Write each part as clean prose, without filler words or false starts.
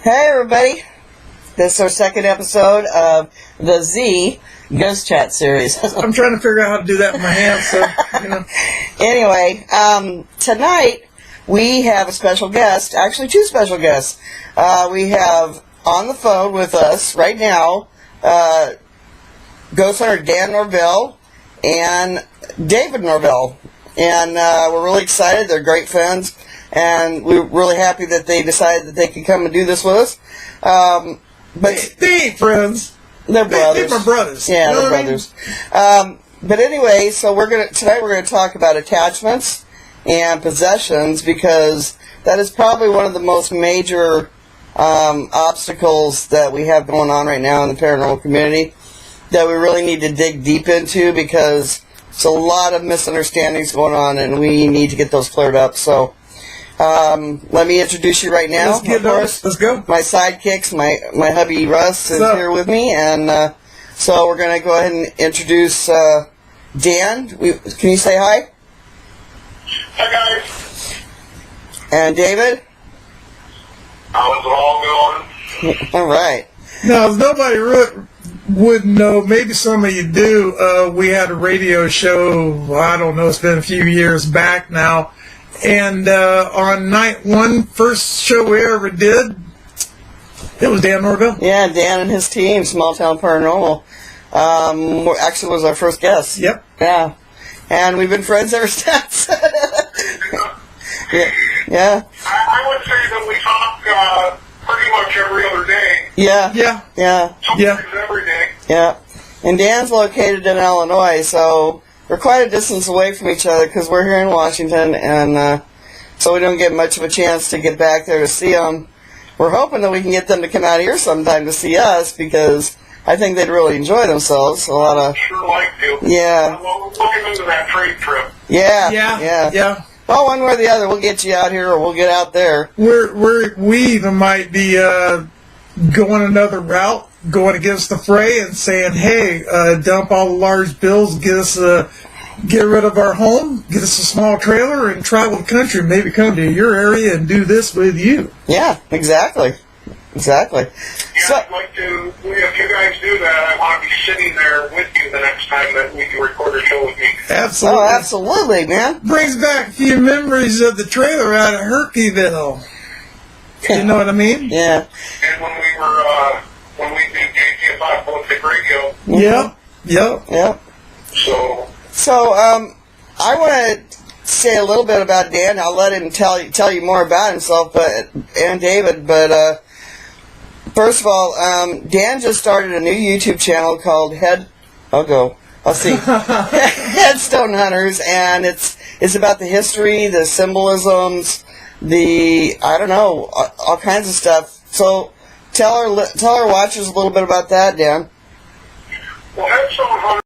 Hey everybody, this is our second episode of the Z Ghost Chat series. I'm trying to figure out how to do that with my hands, so, you know. Anyway, tonight we have a special guest, actually two special guests. We have on the phone with us right now, Ghosthunter Dan Norvell and David Norvell. And we're really excited, they're great friends. And we're really happy that they decided that they could come and do this with us. But they ain't friends. They're brothers. They're my brothers. Yeah, you know they're brothers. But anyway, so tonight we're gonna talk about attachments and possessions, because that is probably one of the most major obstacles that we have going on right now in the paranormal community that we really need to dig deep into, because there's a lot of misunderstandings going on and we need to get those cleared up. So let me introduce you right now. Let's get those. Let's go. My sidekicks, my hubby Russ is here with me, and so we're going to go ahead and introduce Dan. Can you say hi? Hi guys. And David? How's it all going? All right. Now, if nobody would know, maybe some of you do, we had a radio show, I don't know, it's been a few years back now. And on night one, first show we ever did, it was Dan Norvell. Yeah, Dan and his team, Small Town Paranormal, actually was our first guest. Yep. Yeah. And we've been friends ever since. Yeah. I would say that we talk pretty much every other day. Yeah. Sometimes every day. Yeah. And Dan's located in Illinois, so we're quite a distance away from each other because we're here in Washington, and so we don't get much of a chance to get back there to see them. We're hoping that we can get them to come out here sometime to see us, because I think they'd really enjoy themselves. Sure like to. Yeah. We're looking into that trade trip. Yeah. Well, one way or the other, we'll get you out here or we'll get out there. We even might be going another route, going against the fray and saying, hey, dump all the large bills, get rid of our home, get us a small trailer, and travel the country, maybe come to your area and do this with you. Yeah, exactly. Yeah, so, I'd like to, if you guys do that, I want to be sitting there with you the next time that we can record a show with me. Absolutely. Oh, absolutely, man. Brings back a few memories of the trailer out of Herkyville. You know what I mean? Yeah. And when we did JTFI Politics Radio. Yep. So, I want to say a little bit about Dan. I'll let him tell you more about himself, and David. But first of all, Dan just started a new YouTube channel called Headstone Hunters, and it's about the history, the symbolisms, all kinds of stuff. So tell our watchers a little bit about that, Dan. Well, Headstone Hunters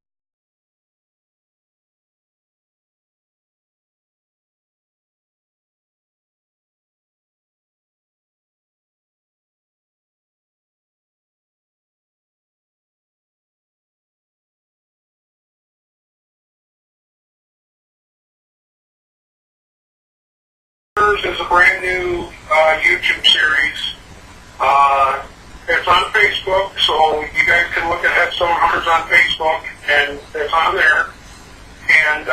is a brand new YouTube series. It's on Facebook, so you guys can look at Headstone Hunters on Facebook, and it's on there. And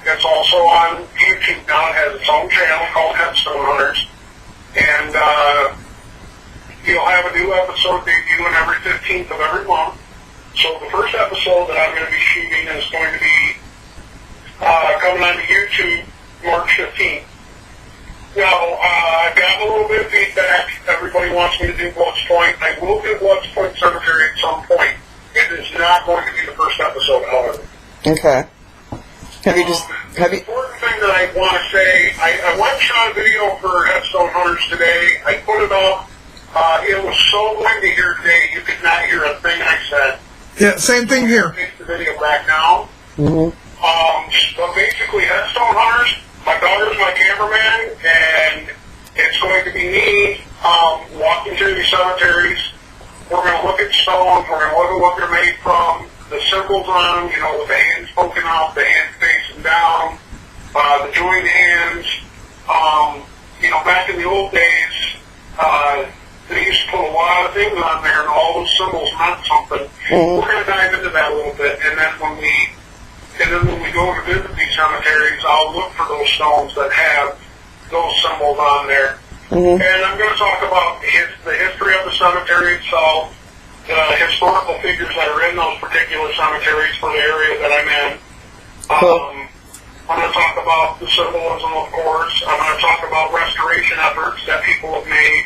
it's also on YouTube now. It has its own channel called Headstone Hunters. And you'll have a new episode debuting every 15th of every month. So the first episode that I'm going to be shooting is going to be coming on YouTube March 15th. Now, I've gotten a little bit of feedback. Everybody wants me to do Blood's Point. I will do Blood's Point Cemetery at some point. It is not going to be the first episode, however. Okay. The important thing that I want to say, I went shot a video for Headstone Hunters today. I put it up. It was so windy here today, you could not hear a thing I said. Yeah, same thing here. I'll take the video back now. Mm-hmm. But basically, Headstone Hunters, my daughter's my cameraman, and it's going to be me walking through these cemeteries. We're going to look at stones. We're going to look at what they're made from, the symbols on them, with the hands poking out, the hands facing down, the joined hands. Back in the old days, lot of things on there, and all those symbols meant something. We're going to dive into that a little bit, and then when we go to visit these cemeteries, I'll look for those stones that have those symbols on there. And I'm going to talk about the history of the cemetery itself, the historical figures that are in those particular cemeteries for the area that I'm in. I'm going to talk about the symbolism, of course. I'm going to talk about restoration efforts that people have made.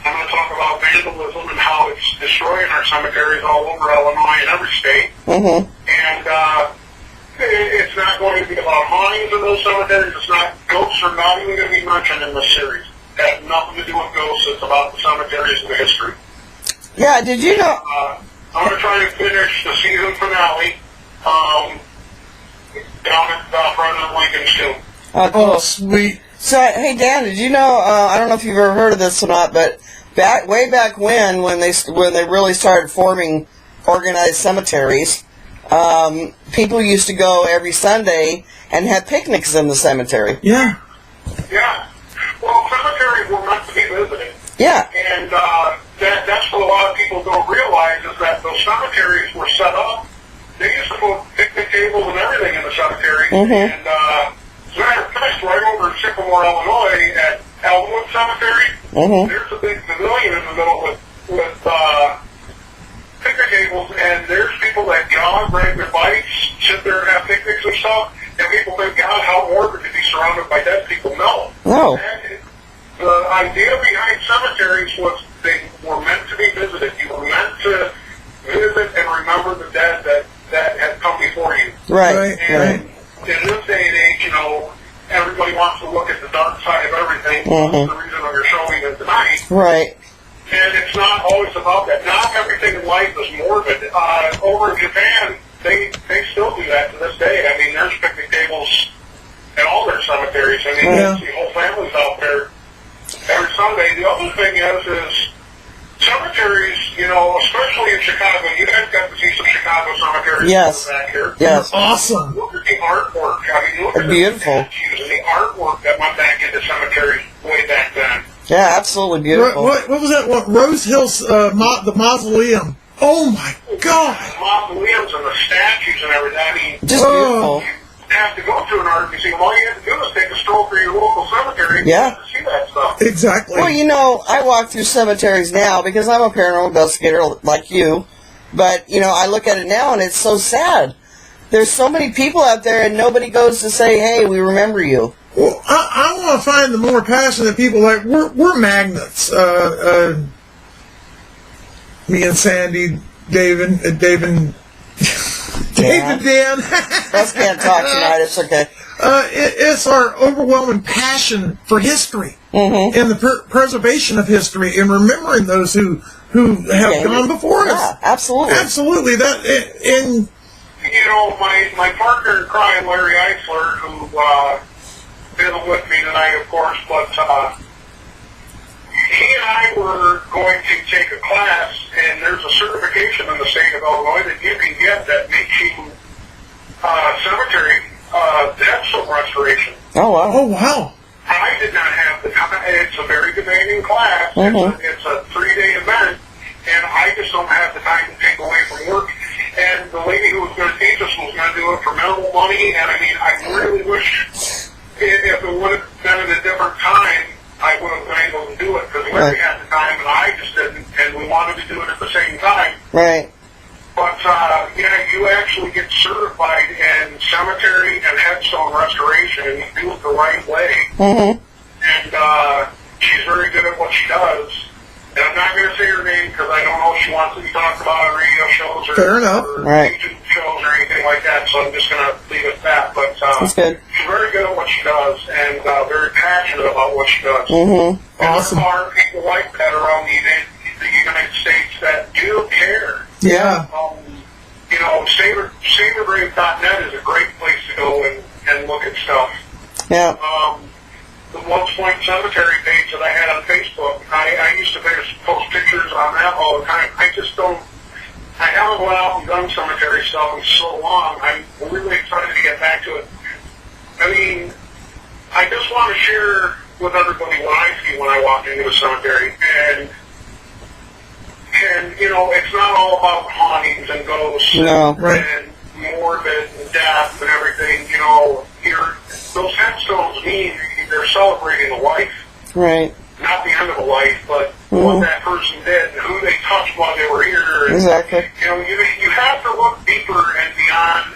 I'm going to talk about vandalism and how it's destroying our cemeteries all over Illinois and every state. And it's not going to be about hauntings in those cemeteries. It's not, ghosts are not even going to be mentioned in this series. It has nothing to do with ghosts. It's about the cemeteries and the history. Yeah, did you know? I'm going to try to finish the season finale down at President Lincoln's tomb. Oh, sweet. So, hey Dan, did you know? I don't know if you've ever heard of this or not, but way back when they really started forming organized cemeteries, people used to go every Sunday and have picnics in the cemetery. Yeah. Yeah. Well, cemeteries were meant to be visited. Yeah. And that's what a lot of people don't realize is that those cemeteries were set up. They used to put picnic tables and everything in the cemetery. And as a matter of fact, right over in Sycamore, Illinois, at Elmwood Cemetery, there's a big pavilion in the middle with picnic tables, and there's people that jog, ride their bikes, sit there and have picnics and stuff. And people think, God, how morbid to be surrounded by dead people. No. No. The idea behind cemeteries was they were meant to be visited. You were meant to visit and remember the dead that had come before you. Right. And in this day and age, everybody wants to look at the dark side of everything. That's the reason we're showing it tonight. Right. And it's not always about that. Not everything in life is morbid. Over in Japan, they still do that to this day. I mean, there's picnic tables at all their cemeteries. I mean, you see whole families out there every Sunday. The other thing is cemeteries, especially in Chicago. You guys got to see some Chicago cemeteries back here. Yes. Awesome. Look at the artwork. I mean, look at beautiful. The statues and the artwork that went back into cemeteries way back then. Yeah, absolutely beautiful. What was that? What Rose Hill's the mausoleum? Oh my God! The mausoleums and the statues and everything. I mean, Just beautiful. You have to go to an art museum. All you have to do is take a stroll through your local cemetery to see that stuff. Exactly. Well, I walk through cemeteries now because I'm a paranormal investigator like you. But, I look at it now and it's so sad. There's so many people out there and nobody goes to say, hey, we remember you. Well, I want to find the more passionate people. Like, we're magnets. Me and Sandy, David, Dan. Us can't talk tonight. It's okay. It's our overwhelming passion for history and the preservation of history and remembering those who have gone before us. Yeah, absolutely. Absolutely. My partner in crime, Larry Eisler, who isn't with me tonight, of course, but he and I were going to take a class, and there's a certification in the state of Illinois that you can get that makes you cemetery death restoration. Oh, wow. Oh, wow. I did not have the time. It's a very demanding class. It's a 3-day event, and I just don't have the time to take away from work. And the lady who was going to teach us was going to do it for minimal money, and I mean, I really wish if it would have been at a different time, I would have been able to do it, because Larry had the time and I just didn't, and we wanted to do it at the same time. Right. But, you actually get certified in cemetery and headstone restoration, and you do it the right way. And she's very good at what she does. And I'm not going to say her name because I don't know if she wants to be talked about on radio shows or YouTube shows or anything like that, so I'm just going to leave it at that. But That's good. She's very good at what she does and very passionate about what she does. Awesome. There are people like that around the United States that do care. Yeah. SavorGrave.net is a great place to go and look at stuff. Yeah. The Once Point Cemetery page that I had on Facebook, I used to post pictures on that all the time. I haven't went out and done cemetery stuff in so long. I'm really excited to get back to it. I mean, I just want to share with everybody what I see when I walk into a cemetery. And it's not all about hauntings and ghosts No. and morbid and death and everything. Those headstones mean they're celebrating a life. Right. Not the end of a life, but what that person did and who they touched while they were here. And, Exactly. You have to look deeper and beyond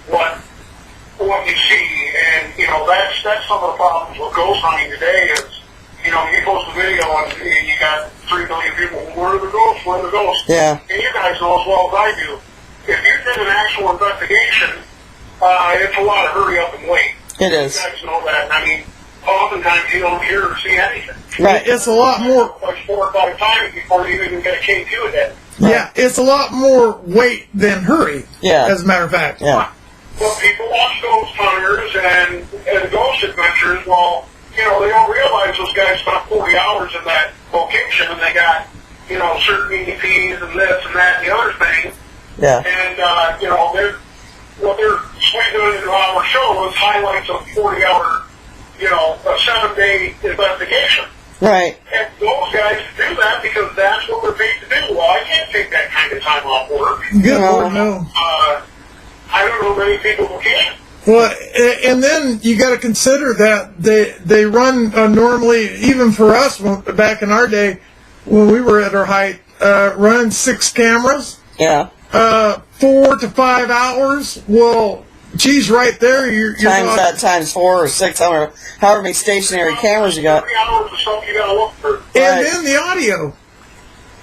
what you see. And, that's some of the problems with ghost hunting today is, you post a video and you got 3 million people, where are the ghosts, where are the ghosts? Yeah. And you guys know as well as I do, if you did an actual investigation, it's a lot of hurry up and wait. It is. You guys know that. I mean, oftentimes you don't hear or see anything. Right. It's a lot more. Like 4 or 5 times before you even get a K2 a day. Yeah, it's a lot more wait than hurry. Yeah. As a matter of fact. Yeah. Well, people watch ghost hunters and ghost adventures. Well, they don't realize those guys spent 40 hours in that location and they got, certain EPs and this and that and the other thing. Yeah. And, what they're squeezing into our show is highlights of 40-hour, a 7-day investigation. Right. And those guys do that because that's what they're paid to do. Well, I can't take that kind of time off work. Good Lord, no. I don't know many people who can. Well, and then you got to consider that they run normally, even for us back in our day, when we were at our height, run 6 cameras. Yeah. 4 to 5 hours. Well, geez, right there, you're Times that times 4 or 6, however many stationary cameras you got. 30 hours of stuff you got to look for. And Right. then the audio.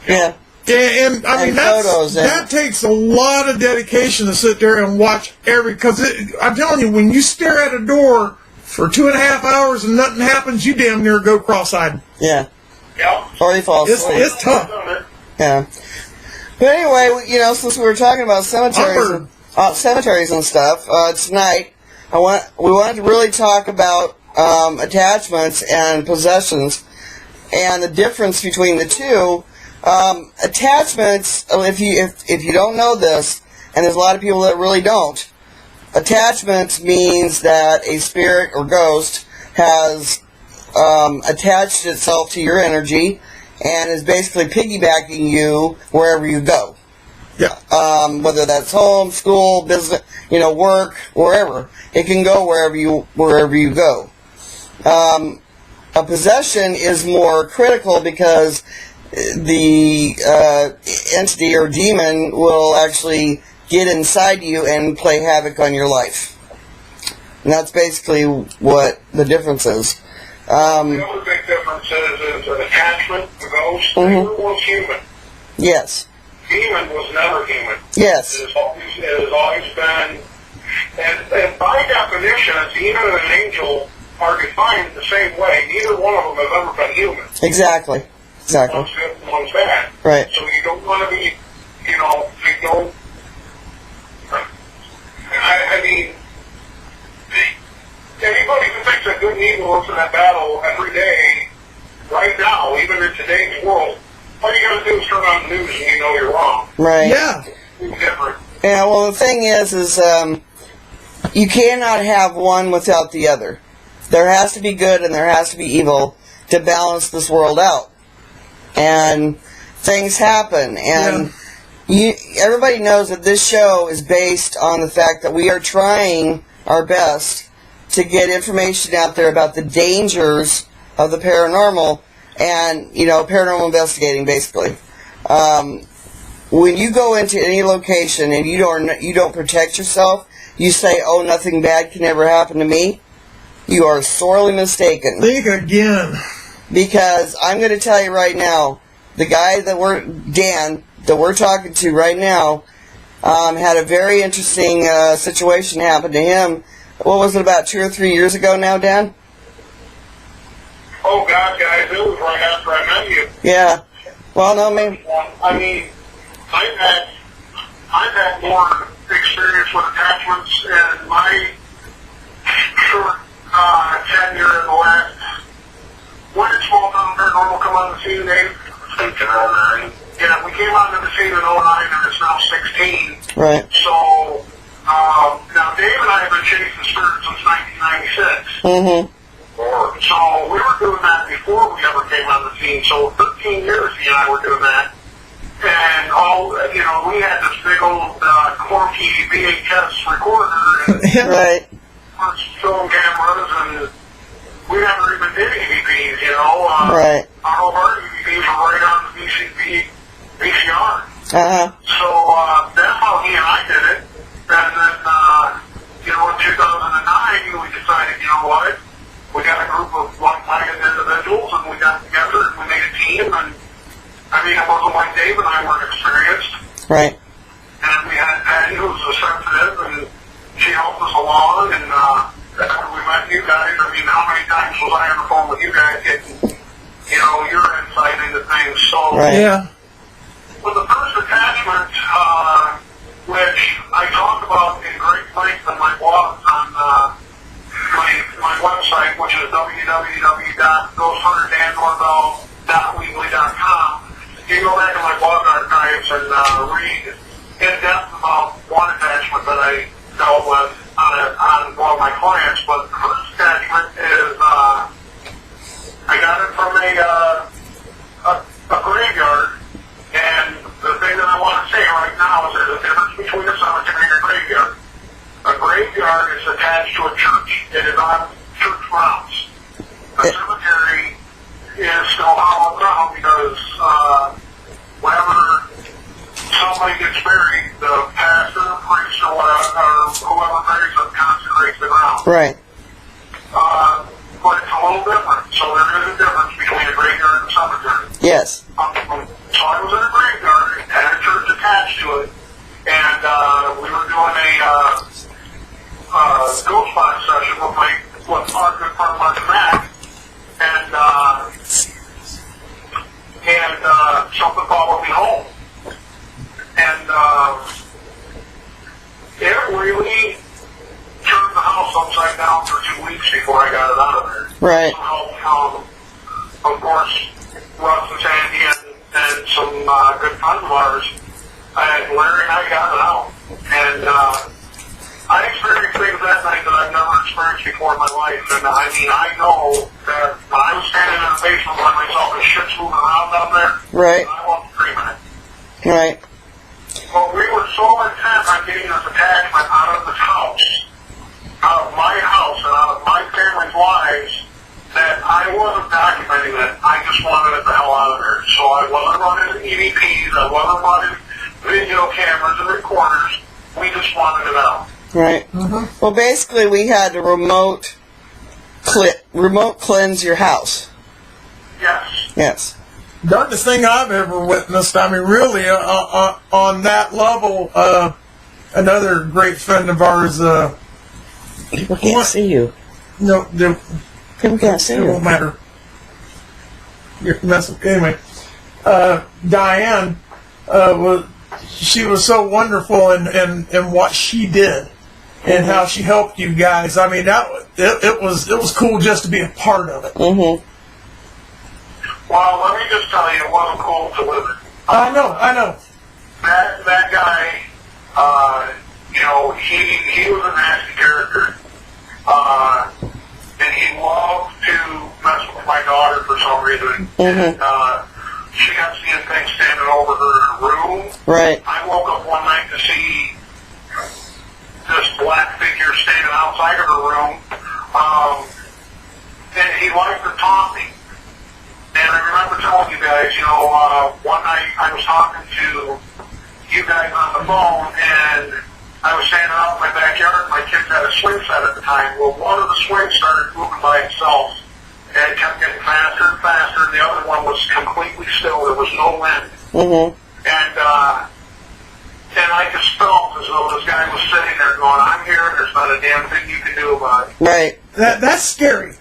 Yeah. And I mean, And photos, that takes a lot of dedication to sit there and watch because I'm telling you, when you stare at a door for 2.5 hours and nothing happens, you damn near go cross-eyed. Yeah. Yep. Or you fall asleep. It's tough. Yeah. But anyway, since we were talking about cemeteries and stuff, tonight we wanted to really talk about attachments and possessions and the difference between the two. Attachments, if you don't know this, and there's a lot of people that really don't, attachments means that a spirit or ghost has attached itself to your energy and is basically piggybacking you wherever you go. Yeah. Whether that's home, school, business, work, wherever. It can go wherever you go. A possession is more critical because the entity or demon will actually get inside you and play havoc on your life. And that's basically what the difference is. The other big difference is an attachment, the ghost, they were once human. Yes. Demon was never human. Yes. It has always been, and by definition, a demon and an angel are defined the same way. Neither one of them has ever been human. Exactly. One's good, one's bad. Right. So you don't want to be, you don't, I mean, anybody who thinks that good and evil is in that battle every day, right now, even in today's world, all you got to do is turn on the news and you know you're wrong. Right. Yeah. It's different. Yeah, well, the thing is you cannot have one without the other. There has to be good and there has to be evil to balance this world out. And things happen. And everybody knows that this show is based on the fact that we are trying our best to get information out there about the dangers of the paranormal and, paranormal investigating, basically. When you go into any location and you don't protect yourself, you say, "Oh, nothing bad can ever happen to me," you are sorely mistaken. Think again. Because I'm going to tell you right now, the guy Dan, that we're talking to right now, had a very interesting situation happen to him. What was it, about 2 or 3 years ago now, Dan? Oh, God, guys, it was right after I met you. Yeah. Well, no, maybe. I mean, I've had more experience with attachments in my short tenure in the last. When did Small Town Paranormal come on the scene, Dave? In 2009. Yeah, we came onto the scene in 2009 and it's now 16. Right. So, now Dave and I have been chasing spirits since 1996. Mm-hmm. So we were doing that that before we ever came on the scene. So 13 years he and I were doing that. And we had this big old clunky VHS recorder and Right. film cameras, and we never even did EVPs, Right. All of our EVPs were right on the VCR. Uh-huh. So that's how he and I did it. And then, in 2009, we decided, you know what? We got a group of like-minded individuals, and we got together, and we made a team. And it wasn't like Dave and I weren't experienced. Right. And we had Patty, who was sensitive, and she helped us along. And after we met you guys, how many times was I on the phone with you guys getting, your insight into things? So, Right. Yeah. with the first attachment, which I talk about in great length in my blogs on my website, which is www.ghosthunternorvell.weebly.com. You can go back to my blog archives and read in depth about one attachment that I dealt with on one of my clients. But the first attachment is I got it from a graveyard. And the thing that I want to say right now is there's a difference between a cemetery and a graveyard. A graveyard is attached to a church. It is on church grounds. A cemetery is still hollow ground because whenever somebody gets buried, the pastor, priest, or whoever buries them consecrates the ground. Right. But it's a little different. So there is a difference between a graveyard and a cemetery. Yes. So I was in a graveyard, had a church attached to it, and we were doing a ghost box session with our good friend Mark Mack, and something followed me home. And it really turned the house upside down for 2 weeks before I got it out of there. Right. Some help from, of course, Russ and Sandy and some good friends of ours. And Larry and I got it out. And I experienced things that night that I've never experienced before in my life. And I know that when I was standing in the basement by myself and shit's moving around down there, Right. I wasn't screaming it. Right. But we were so intent on getting this attachment out of this house, out of my house and out of my family's lives, that I wasn't documenting it. I just wanted it the hell out of there. So I wasn't running EVPs. I wasn't running video cameras and recorders. We just wanted it out. Right. Mm-hmm. Well, basically, we had to remote cleanse your house. Yes. Yes. Darkest thing I've ever witnessed. Really, on that level, another great friend of ours. People can't see you. No, People can't see it you. won't matter. You're messing. Anyway, Diane she was so wonderful in what she did and how she helped you guys. It was cool just to be a part of it. Mm-hmm. Well, let me just tell you, it wasn't cool to live it. I know. That guy, he was a nasty character. And he loved to mess with my daughter for some reason. Mm-hmm. And she got seeing things standing over her in her room. Right. I woke up one night to see this black figure standing outside of her room. And he liked to taunt me. And I remember telling you guys, one night I was talking to you guys on the phone, and I was standing out in my backyard. My kids had a swing set at the time. Well, one of the swings started moving by itself, and it kept getting faster and faster, and the other one was completely still. There was no wind. Mm-hmm. And I just felt as though this guy was sitting there going, I'm here, and there's not a damn thing you can do about it. Right. That's scary.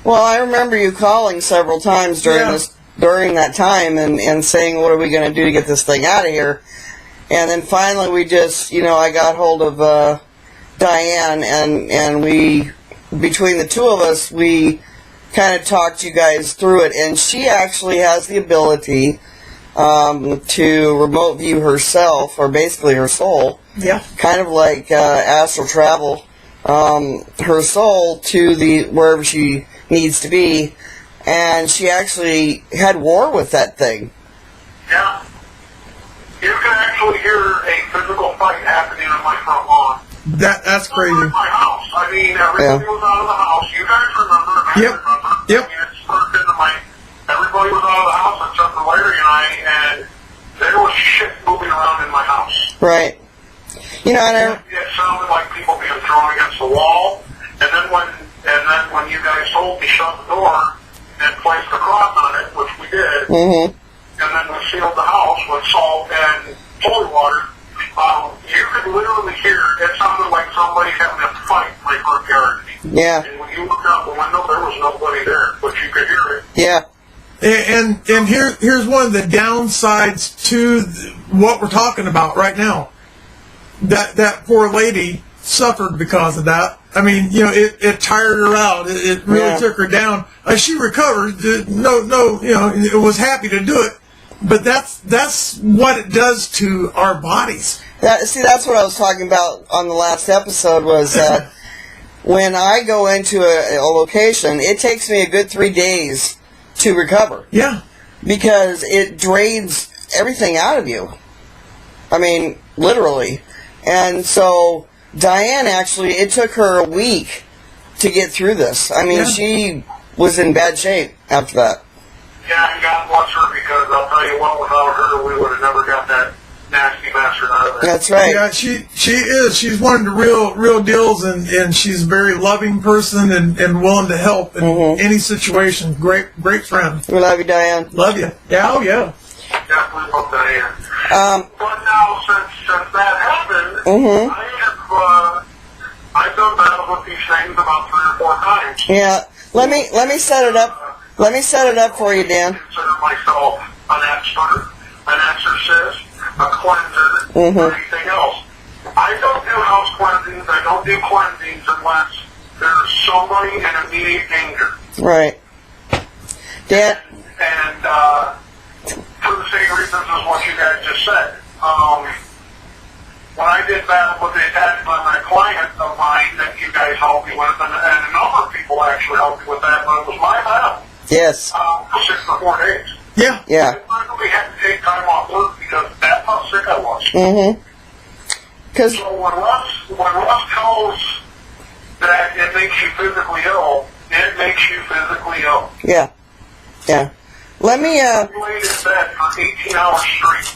Well, I remember you calling several times during that time and saying, what are we going to do to get this thing out of here? And then finally we just, I got hold of Diane, and we, between the two of us, we kind of talked you guys through it. And she actually has the ability to remote view herself, or basically her soul. Yeah. Kind of like astral travel, her soul to wherever she needs to be, and she actually had war with that thing. Yeah. You can actually hear a physical fight happening on my front lawn. That's crazy. In my house. I mean, everybody was out of the house. You guys remember? I remember. Yep. I mean, it sparked into my... Everybody was out of the house except for Larry and I, and there was shit moving around in my house. Right. You know, and it sounded like people being thrown against the wall, and then when you guys told me shut the door and placed a cross on it, which we did, and then we sealed the house with salt and holy water, you could literally hear, it sounded like somebody having a fight in my front yard. yeah, And when you looked out the window, there was nobody there, but you could hear it. yeah. And here's one of the downsides to what we're talking about right now. That poor lady suffered because of that. I mean, you know, it tired her out. It really took her down. She recovered. It was happy to do it. But that's what it does to our bodies. That's what I was talking about on the last episode, was that when I go into a location, it takes me a good 3 days to recover. Yeah. Because it drains everything out of you. I mean, literally. And so Diane, actually, it took her a week to get through this. I mean, she was in bad shape after that. Yeah, and God bless her, because I'll tell you what, without her, we would have never got that nasty bastard out of there. That's right. Yeah, she is. She's one of the real deals, and she's a very loving person and willing to help in any situation. Great friend. We love you, Diane. Love you. Yeah, oh yeah. Definitely love Diane. But now, since that happened, I've done battle with these things about 3 or 4 times. Yeah. Let me set it up. Let me set it up for you, Dan. I consider myself an expert, an exorcist, a cleanser, or anything else. I don't do house cleansings. I don't do cleansings unless there's somebody in immediate danger. Right. Dan. And for the same reasons as what you guys just said. When I did battle with the attachment on my client of mine that you guys helped me with, and a number of people actually helped me with that, but it was my battle. Yes. For 6 to 4 days. Yeah. Yeah. I literally had to take time off work because that's how sick I was. Because So when Russ tells that it makes you physically ill, it makes you physically ill. yeah. Let me I laid in bed for 18 hours straight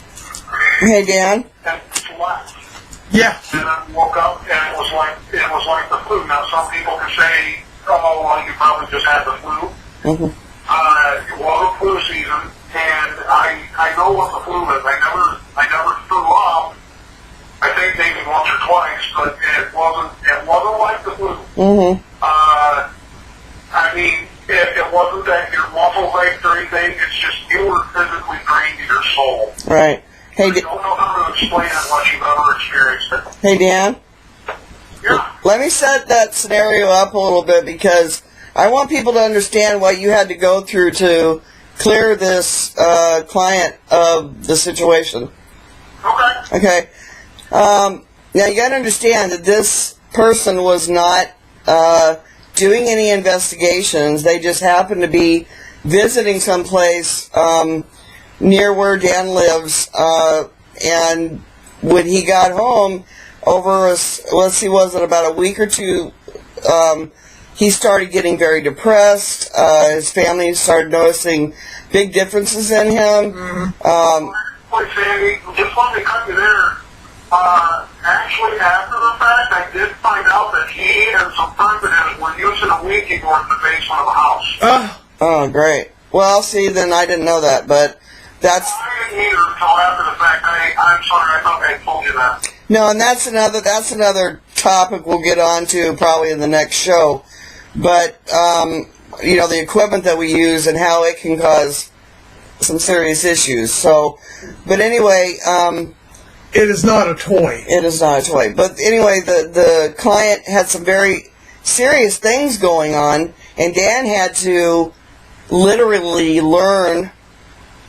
Hey, Dan. and slept. Yeah. And I woke up and it was like the flu. Now some people can say, "Oh, well, you probably just had the flu." It was a flu season, and I know what the flu is. I never threw up. I think maybe once or twice, but it wasn't like the flu. I mean, it wasn't that your muscles ached or anything. It's just you were physically drained to your soul. Right. Hey, I don't know how to explain it unless you've ever experienced it. Hey, Dan. Yeah. Let me set that scenario up a little bit, because I want people to understand what you had to go through to clear this client of the situation. Okay. Okay. Now you got to understand that this person was not doing any investigations. They just happened to be visiting someplace near where Dan lives, and when he got home, was it about a week or two, he started getting very depressed. His family started noticing big differences in him. Wait, Sandy, just let me cut you there. Actually, after the fact, I did find out that he and some friends of his were using a leaky board in the basement of the house. Oh, great. Well, see, then I didn't know that, but that's... I didn't either until after the fact. I'm sorry, I thought I told you that. No, and that's another topic we'll get on to probably in the next show. But, the equipment that we use and how it can cause some serious issues. So, but anyway... it is not a toy. It is not a toy. But anyway, the client had some very serious things going on, and Dan had to literally learn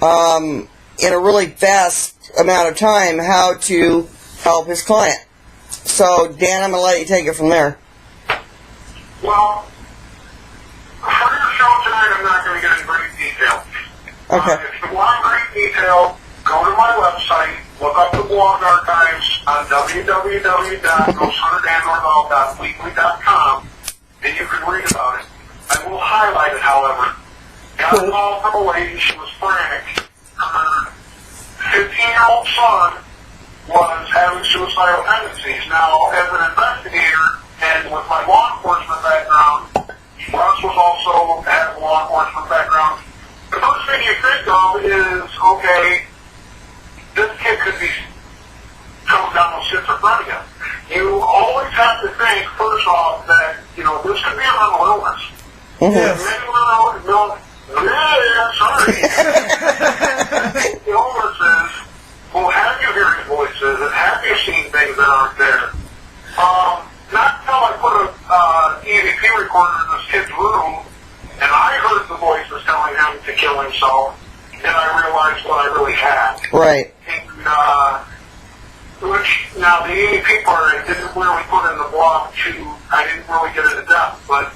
in a really fast amount of time how to help his client. So, Dan, I'm going to let you take it from there. Well, for your show tonight, I'm not going to get into Okay. If you want great detail, go to my website, look up the blog archives on www.ghosthunternorvell.weekly.com, and you can read about it. I will highlight it, however. Got a call from a lady. She was frantic. Her 15-year-old son was having suicidal tendencies. Now, as an investigator and with my law enforcement background, Russ was also has a law enforcement background. The first thing you think of is, okay, this kid could be coming down with schizophrenia. You always have to think, first off, that, this could be a mental illness. Yes. Illnesses will have you hearing voices and have you seen things that aren't there. Not until I put a EVP recorder in this kid's room and I heard the voices telling him to kill himself, and I realized what I really had. Right. And, now the EVP part I didn't really put in the blog I didn't really get into depth, but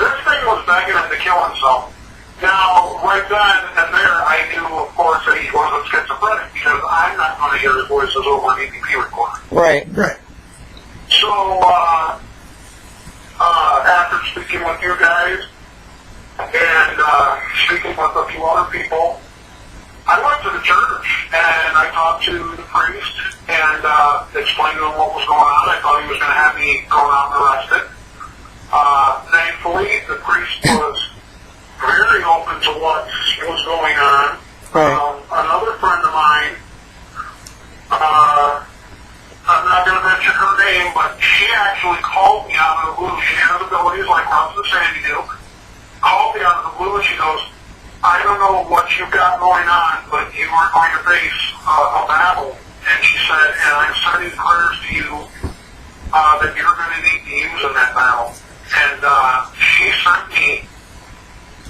this thing was begging him to kill himself. Now, right then and there, I knew, of course, that he wasn't schizophrenic because I'm not going to hear the voices over an EVP recorder. Right. Right. So, after speaking with you guys and speaking with a few other people, I went to the church and I talked to the priest and explained to him what was going on. I thought he was going to have me going out and arrested. Thankfully, the priest was very open to what was going on. Right. Another friend of mine, I'm not going to mention her name, but she actually called me out of the blue. She has abilities like Russ and Sandy do. Called me out of the blue and she goes, I don't know what you've got going on, but you are going to face a battle. And she said, and I'm sending prayers to you that you're going to need to use in that battle. And she sent me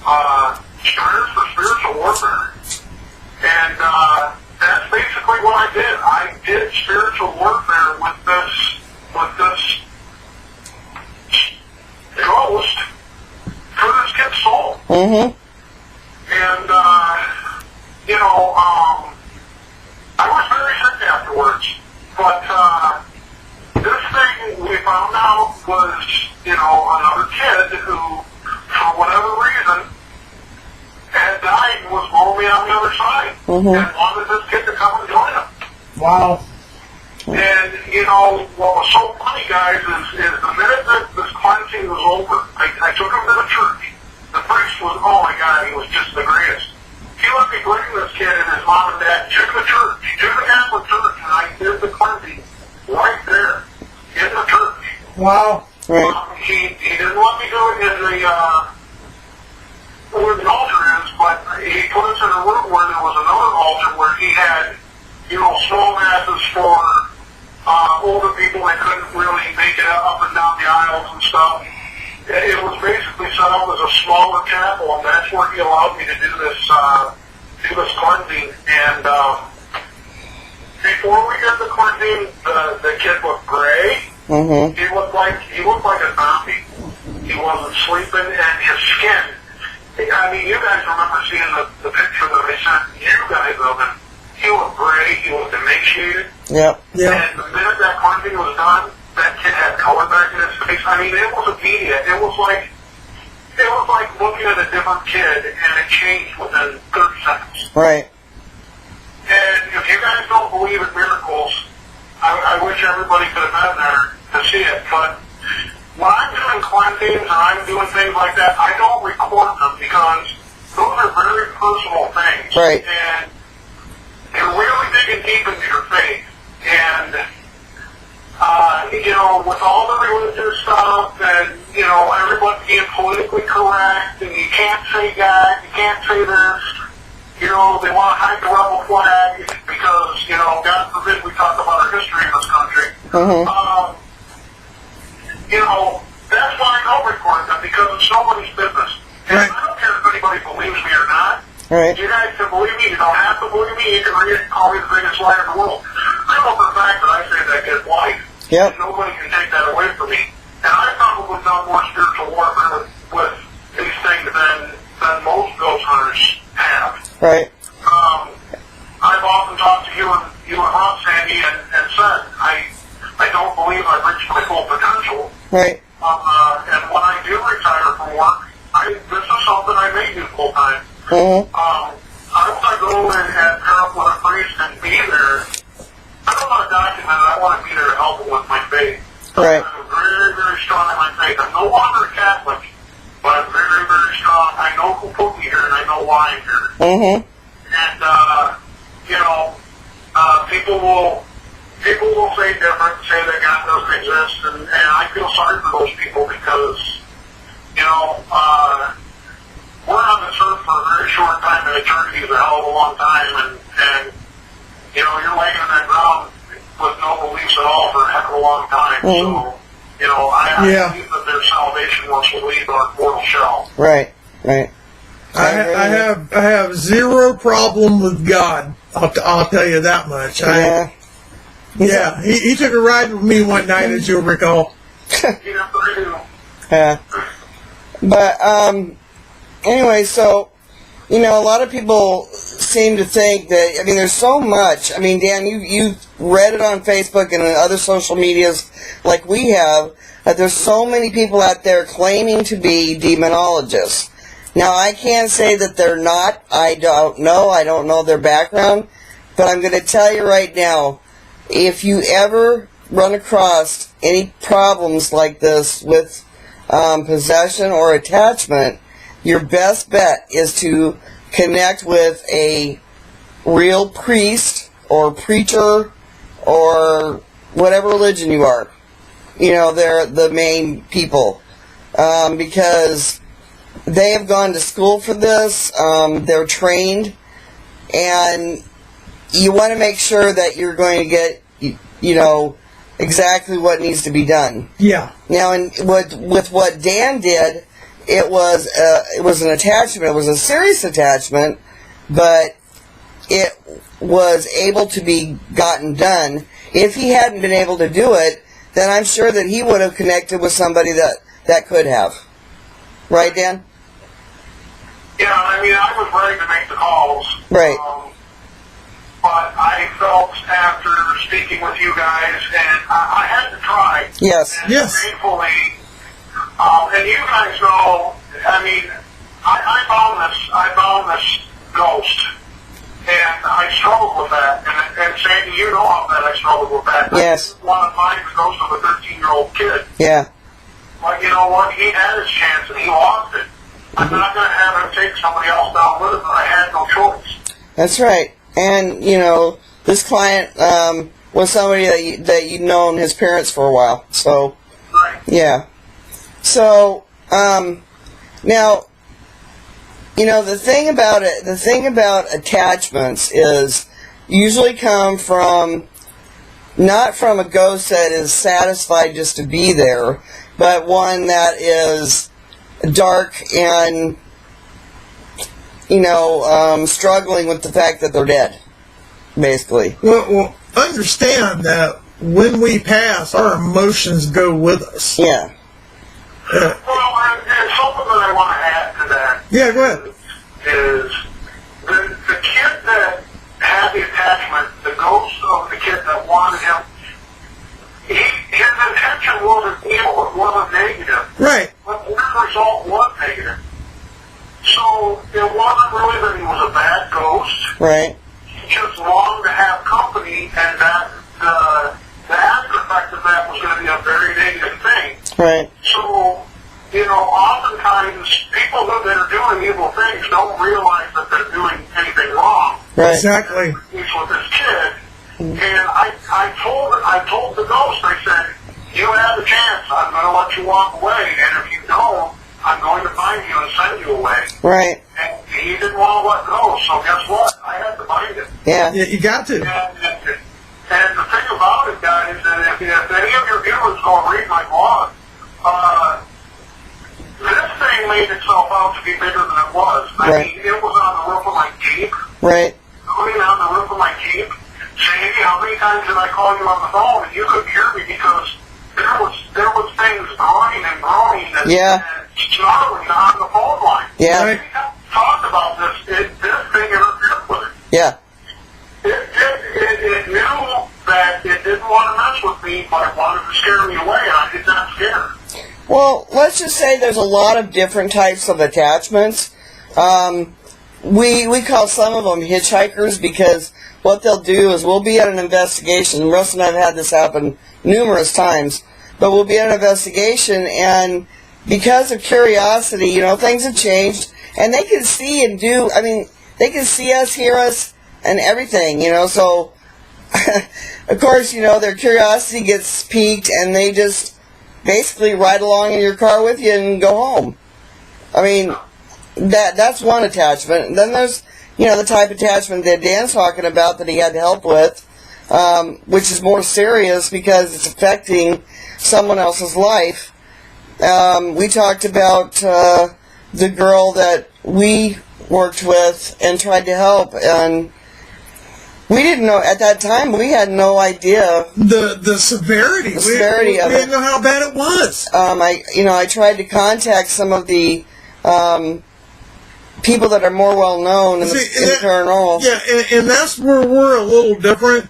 prayers for spiritual warfare. And that's basically what I did. I did spiritual warfare with this ghost for this kid's soul. Mm-hmm. And, I was very sick afterwards. But this thing we found out was, another kid who, for whatever reason, had died and was lonely on the other side. Mm-hmm. And wanted this kid to come and join him. Wow. And, what was so funny, guys, is the minute that this cleansing was over, I took him to the church. The priest was, oh my God, he was just the greatest. He let me bring this kid and his mom and dad to the church, to the Catholic church, and I did the cleansing right there in the church. Wow. Right. He didn't let me do it in where the altar is, but he put us in a room where there was another altar where he had, small masses for older people that couldn't really make it up and down the aisles and stuff. It was basically set up as a smaller chapel, and that's where he allowed me to do this cleansing. And before we did the cleansing, the kid looked gray. Mm-hmm. He looked like a zombie. He wasn't sleeping, and his skin. I mean, you guys remember seeing the picture that I sent you guys of him. He looked gray. He looked emaciated. Yep. Yeah. And the minute that cleansing was done, that kid had color back in his face. I mean, it was immediate. It was like looking at a different kid, and it changed within 30 seconds. Right. And if you guys don't believe in miracles, I wish everybody could have been there to see it. But when I'm doing cleansings or I'm doing things like that, I don't record them because those are very personal things. Right. And you're really digging deep into your faith. And with all the religious stuff and, everybody being politically correct and you can't say God, you can't say this, they want to hide the rebel flag because, God forbid we talk about our history in this country. Mm-hmm. That's why I don't record them because it's nobody's business. And Right. I don't care if anybody believes me or not. Right. You guys can believe me. You don't have to believe me. You can read it and call me the biggest liar in the world. I know for a fact that I saved that kid's life. Yep. And nobody can take that away from me. And I've probably done more spiritual warfare with these things than most ghost hunters have. Right. I've often talked to you and Rob, Sandy, and said, I don't believe I've reached my full potential. Right. And when I do retire from work, this is something I may do full time. Mm-hmm. I don't want to go and pair up with a priest and be there. I don't want to document it. I want to be there to help them with my faith. Right. I'm very, very strong in my faith. I'm no longer a Catholic, but I'm very, very strong. I know who put me here, and I know why I'm here. Mm-hmm. And, people will say different, say that God doesn't exist, and I feel sorry for those people because, we're on this earth for a very short time, and eternity is a hell of a long time, and you're laying on that ground with no beliefs at all for a heck of a long time. Mm-hmm. So, I believe that their salvation once we leave our mortal shell. Right. Right. I have zero problem with God. I'll tell you that much. Yeah. He took a ride with me one night, as you'll recall. Yeah, I do. Yeah. But, anyway, so, a lot of people seem to think that, there's so much. Dan, you read it on Facebook and on other social medias like we have, that there's so many people out there claiming to be demonologists. Now, I can't say that they're not. I don't know their background. But I'm going to tell you right now, if you ever run across any problems like this with possession or attachment, your best bet is to connect with a real priest or preacher or whatever religion you are. They're the main people. Because they have gone to school for this. They're trained. And you want to make sure that you're going to get, exactly what needs to be done. Yeah. Now, with what Dan did, it was an attachment. It was a serious attachment, but it was able to be gotten done. If he hadn't been able to do it, then I'm sure that he would have connected with somebody that could have. Right, Dan? Yeah, I was ready to make the calls. Right. But I felt after speaking with you guys, and I had to try. Yes. And Yes. thankfully, and you guys know, I found this ghost, and I struggled with that. And Sandy, you know how bad I struggled with that. Yes. I didn't want to find the ghost of a 13-year-old kid. Yeah. But you know what? He had his chance, and he lost it. I'm not going to have him take somebody else down with him, but I had no choice. That's right. And, this client was somebody that you'd known his parents for a while. So, Right. yeah. So, now, the thing about attachments is usually come from, not from a ghost that is satisfied just to be there, but one that is dark and struggling with the fact that they're dead, basically. Well, understand that when we pass, our emotions go with us. Yeah. Well, and something that I want to add to that Yeah, go ahead. is the kid that had the attachment, the ghost of the kid that wanted him, his intention wasn't evil, it wasn't negative. Right. But the result was negative. So it wasn't really that he was a bad ghost. Right. He just longed to have company, and that the after effect of that was going to be a very negative thing. Right. So, oftentimes people that are doing evil things don't realize that they're doing anything wrong. Right. Exactly. He's with this kid, and I told the ghost, I said, you have a chance. I'm going to let you walk away, and if you don't, I'm going to find you and send you away. Right. And he didn't want to let go, so guess what? I had to find him. Yeah. Yeah, you got to. And the thing about it, guys, is that if any of your viewers go and read my blog, this thing made itself out to be bigger than it was. Right. It was on the roof of my Jeep. Right. Putting on the roof of my Jeep, saying, how many times did I call you on the phone and you couldn't hear me because there was things groaning and groaning and, Yeah. and snarling on the phone line. Yeah. Right. We talked about this. This thing interfered Yeah. It knew that it didn't want to mess with me, but it wanted to scare me away, and I did not scare. Well, let's just say there's a lot of different types of attachments. We call some of them hitchhikers, because what they'll do is we'll be at an investigation, and Russ and I have had this happen numerous times, but we'll be at an investigation, and because of curiosity, you know, things have changed, and they can see and do, I mean, they can see us, hear us, and everything, you know, so, of course, you know, their curiosity gets piqued, and they just basically ride along in your car with you and go home. I mean, that's one attachment. And then there's, you know, the type of attachment that Dan's talking about that he had help with, which is more serious because it's affecting someone else's life. We talked about the girl that we worked with and tried to help, and we didn't know at that time. We had no idea the severity. The severity of we it. didn't know how bad it was. I tried to contact some of the people that are more well known in the paranormal. Yeah, and that's where we're a little different.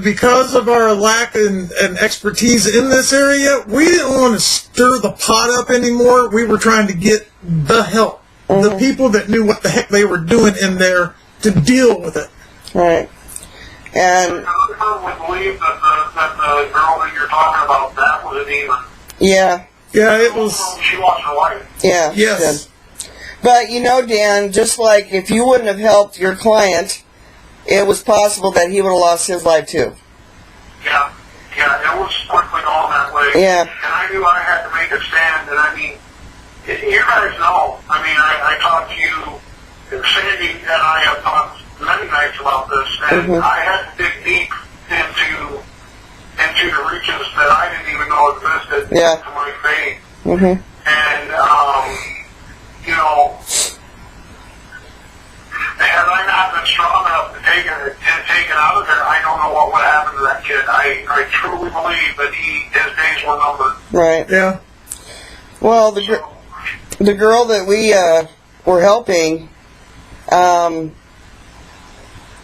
Because of our lack and expertise in this area, we didn't want to stir the pot up anymore. We were trying to get the help, the people that knew what the heck they were doing in there to deal with it. Right. And I would believe that the girl that you're talking about, that was a demon. yeah. Yeah, it was. She lost her life. Yeah. Yes. But you know, Dan, just like if you wouldn't have helped your client, it was possible that he would have lost his life too. Yeah, it was quickly going that way. Yeah. And I knew I had to make a stand, and I mean, you guys know, I mean, I talked to you, Sandy and I have talked many nights about this, and I had to dig deep into the reaches that I didn't even know existed to my faith. And, you know, had I not been strong enough to take it out of there, I don't know what would happen to that kid. I truly believe that his days were numbered. Right. Yeah. Well, the girl that we were helping,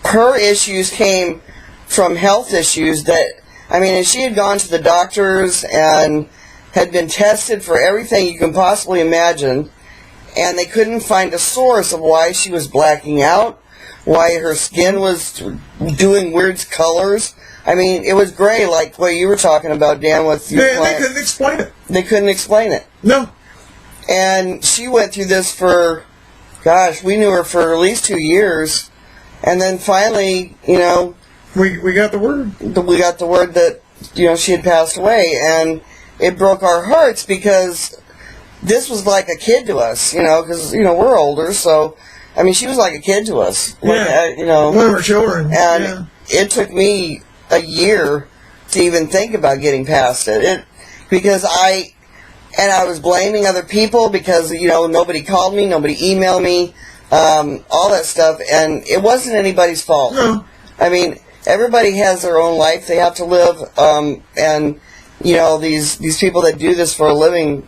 her issues came from health issues that, I mean, and she had gone to the doctors and had been tested for everything you can possibly imagine, and they couldn't find a source of why she was blacking out, why her skin was doing weird colors. I mean, it was gray, like what you were talking about, Dan, with your They couldn't explain it. They couldn't explain it. No. And she went through this for, gosh, we knew her for at least 2 years. And then finally, you know, we got the word. We got the word that, you know, she had passed away. And it broke our hearts because this was like a kid to us, you know, because, you know, we're older. So, I mean, she was like a kid to us. Like, you know. One of our children. And it took me a year to even think about getting past it. Because I was blaming other people because, you know, nobody called me, nobody emailed me, all that stuff, and it wasn't anybody's fault. No. I mean, everybody has their own life they have to live, and, you know, these people that do this for a living,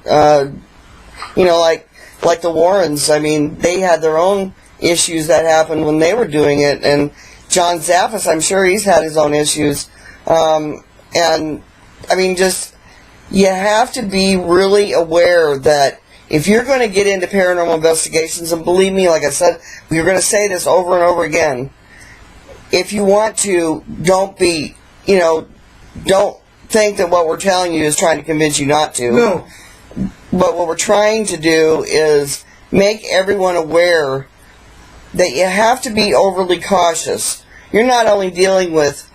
you know, like the Warrens, I mean, they had their own issues that happened when they were doing it, and John Zaffis, I'm sure he's had his own issues, and, I mean, just, you have to be really aware that if you're going to get into paranormal investigations, and believe me, like I said, we're going to say this over and over again, if you want to, don't be, you know, don't think that what we're telling you is trying to convince you not to. No. But what we're trying to do is make everyone aware that you have to be overly cautious. You're not only dealing with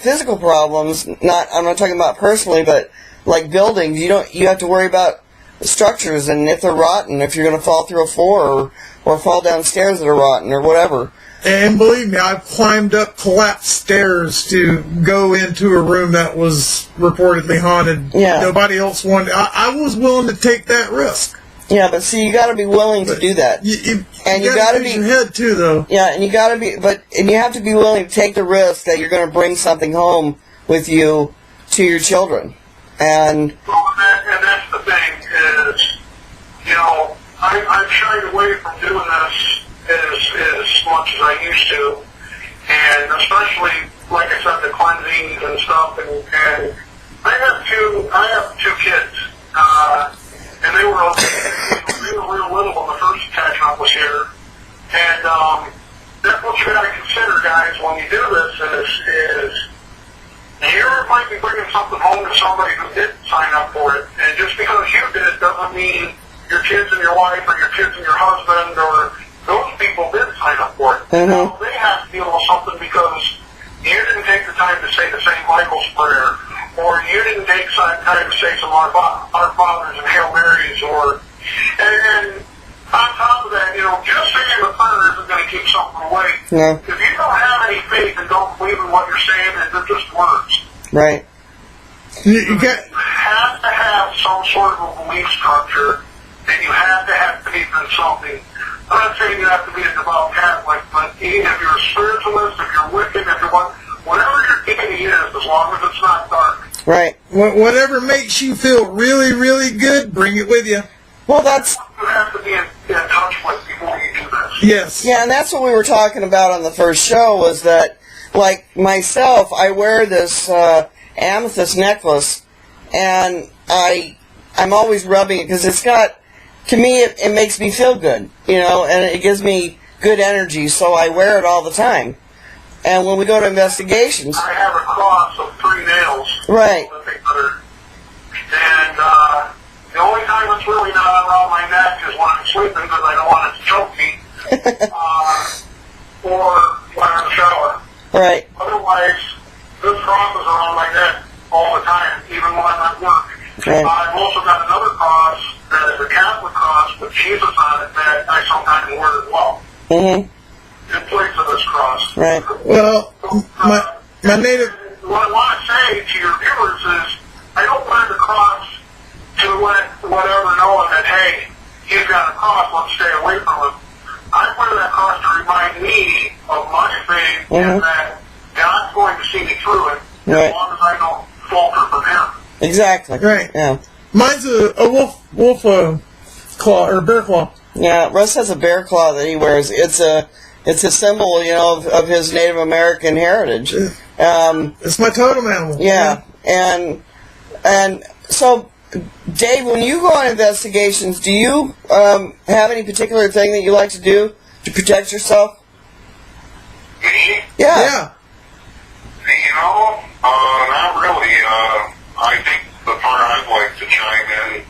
physical problems, I'm not talking about personally, but like buildings, you have to worry about structures and if they're rotten, if you're going to fall through a floor or fall down stairs that are rotten or whatever. And believe me, I've climbed up collapsed stairs to go into a room that was reportedly haunted. Yeah. Nobody else wanted. I was willing to take that risk. Yeah, but see, you got to be willing to do that. You got to be your head too, though. Yeah, and you got to be, and you have to be willing to take the risk that you're going to bring something home with you to your children. And that's the thing is, you know, I'm shying away from doing this as much as I used to, and especially, like I said, the cleansings and stuff. And I have two kids, and they were real little when the first attachment was here, and that's what you got to consider, guys, when you do this. Is you might be bringing something home to somebody who didn't sign up for it, and just because you did doesn't mean your kids and your wife or your kids and your husband or those people did sign up for it. Now, they have to deal with something because you didn't take the time to say the St. Michael's prayer, or you didn't take time to say some Our Fathers and Hail Marys, and on top of that, just saying the prayer isn't going to keep something away. No. If you don't have any faith and don't believe in what you're saying, they're just words. Right. You have to have some sort of a belief structure, and you have to have faith in something. I'm not saying you have to be a devout Catholic, but even if you're a spiritualist, if you're Wiccan, if you're whatever your deity is, as long as it's not dark. Right. Whatever makes you feel really, really good, bring it with you. Well, that's... You have to be in touch with before you do this. Yes. Yeah, and that's what we were talking about on the first show, was that, like myself, I wear this amethyst necklace, and I'm always rubbing it, because it's got, to me, it makes me feel good, and it gives me good energy, so I wear it all the time. And when we go to investigations... I have a cross of 3 nails. Right. And the only time it's really not around my neck is when I'm sleeping, because I don't want it to choke me, or when I'm in the shower. Right. Otherwise, this cross is around my neck all the time, even when I'm at work. Right. I've also got another cross that is a Catholic cross with Jesus on it that I sometimes wear as well. Mm-hmm. In place of this cross. Right. Well, my native... What I want to say to your viewers is, I don't wear the cross to let whatever know that, hey, he's got a cross, let's stay away from him. I wear that cross to remind me of my faith, and that God's going to see me through it, as long as I don't falter from him. Exactly. Right. Yeah. Mine's a wolf claw, or bear claw. Yeah, Russ has a bear claw that he wears. It's a symbol, of his Native American heritage. It's my totem animal. Yeah, and so, Dave, when you go on investigations, do you have any particular thing that you like to do to protect yourself? Me? Yeah. Not really. I think the part I'd like to chime in,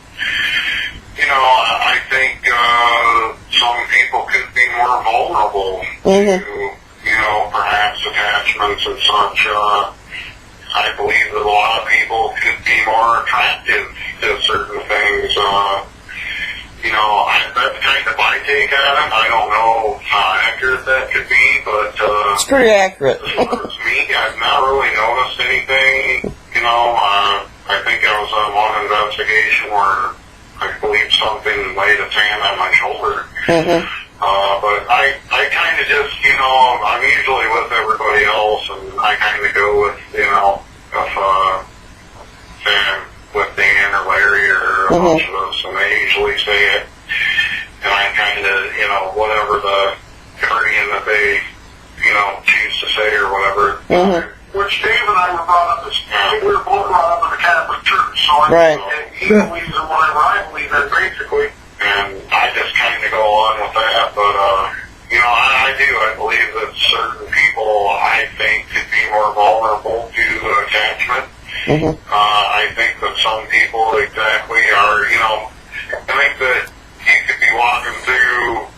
I think some people could be more vulnerable to, perhaps attachments and such. I believe that a lot of people could be more attractive to certain things. That's kind of my take on it. I don't know how accurate that could be, but It's pretty accurate. as far as me, I've not really noticed anything. I think I was on one investigation where I believe something laid its hand on my shoulder. But I kind of just, I'm usually with everybody else, and I kind of go with, with Dan or Larry or a bunch of us, and they usually say it, and I kind of, whatever the guardian that they, choose to say or whatever. Which Dave and I were brought up as, we were both brought up in the Catholic Church, so he believes in whatever I believe in, basically. And I just kind of go on with that, but, I do. I believe that certain people, I think, could be more vulnerable to attachment. I think that some people exactly are, I think that you could be walking through,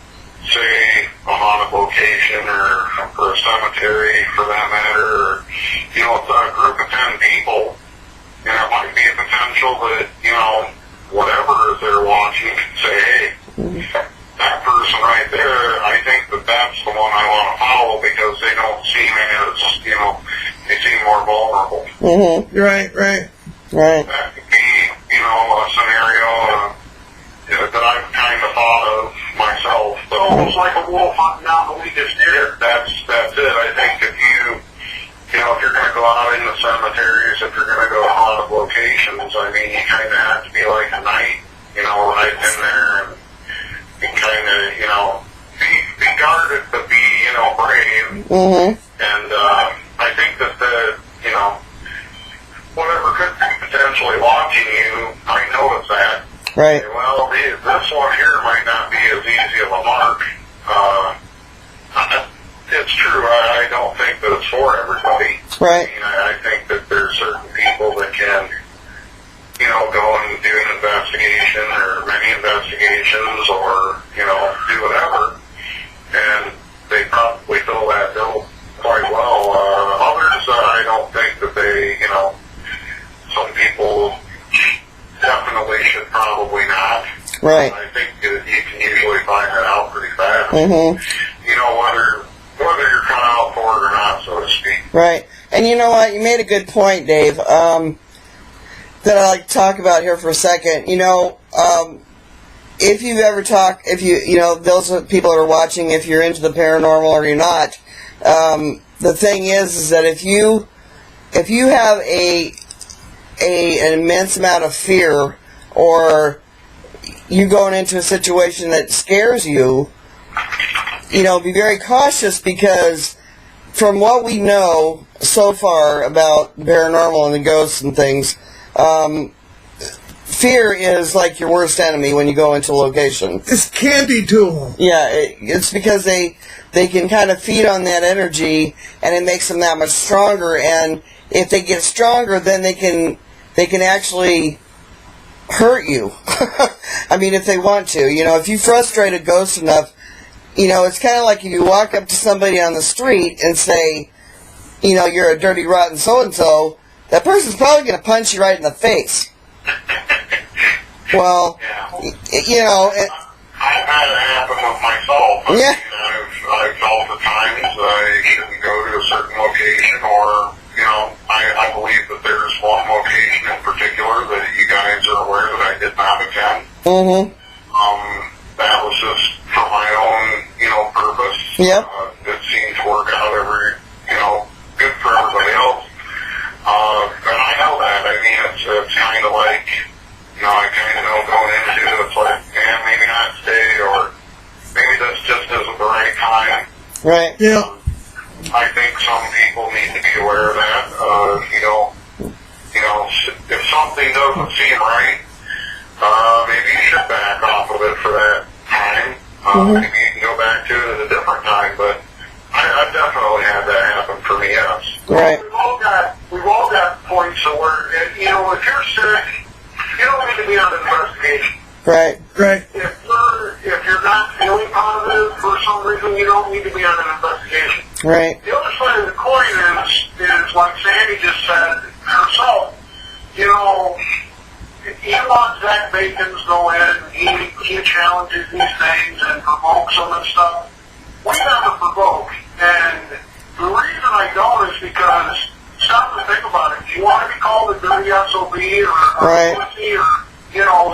say, a haunted location or a cemetery, for that matter, or, it's a group of 10 people, it might be a potential that, whatever they're watching could say, hey, that person right there, I think that that's the one I want to follow because they don't seem as, they seem more vulnerable. Right. That could be, a scenario that I've kind of thought of myself. It's almost like a wolf hunting down the weakest deer. That's it. I think if if you're going to go out in the cemeteries, if you're going to go to haunted locations, I mean, you kind of have to be like a knight, right in there, and kind of, be guarded, but be, Mm-hmm. And I think that whatever could be potentially watching you might notice that. Right. Well, this one here might not be as easy of a mark. It's true. I don't think that it's for everybody. Right. I think that there's certain people that can, go and do an investigation or many investigations or, do whatever. And they probably fill that bill quite well. Others, I don't think that they, some people definitely should probably not. Right. I think that you can usually find that out pretty fast. Mm-hmm. Whether you're cut out for it or not, so to speak. Right. And you know what? You made a good point, Dave, that I'd like to talk about here for a second. If you've ever talked, those people that are watching, if you're into the paranormal or you're not, the thing is that if you have an immense amount of fear, or you going into a situation that scares you, be very cautious, because from what we know so far about paranormal and the ghosts and things, fear is like your worst enemy when you go into a location. It's candy to them. Yeah, it's because they can kind of feed on that energy, and it makes them that much stronger. And if they get stronger, then they can actually hurt you. I mean, if they want to. If you frustrate a ghost enough, it's kind of like if you walk up to somebody on the street and say, you're a dirty, rotten so-and-so, that person's probably going to punch you right in the face. Well, I've had it happen with myself. Yeah. I've felt at times I shouldn't go to a certain location, or, I believe that there's one location in particular that you guys are aware that I did not attend. Mm-hmm. That was just for my own, purpose. Yep. It seemed to work out good for everybody else. And I know that. I mean, it's kind of like, I kind of know going into it, it's like, maybe not stay, or maybe this just isn't the right time. Right. Yeah. I think some people need to be aware of that. If something doesn't seem right, maybe you should back off of it for that time. Maybe you can go back to it at a different time, but I've definitely had that happen for me, yes. Right. We've all got points where, if you're sick, you don't need to be on an investigation. Right. Right. If you're not feeling positive for some reason, you don't need to be on an investigation. Right. The other side of the coin is like Sandy just said herself, he wants Zach Bacon's go in, he challenges these things and provokes them and stuff. We never provoke. And the reason I don't is because, stop and think about it. Do you want to be called a dirty SOB or pussy or,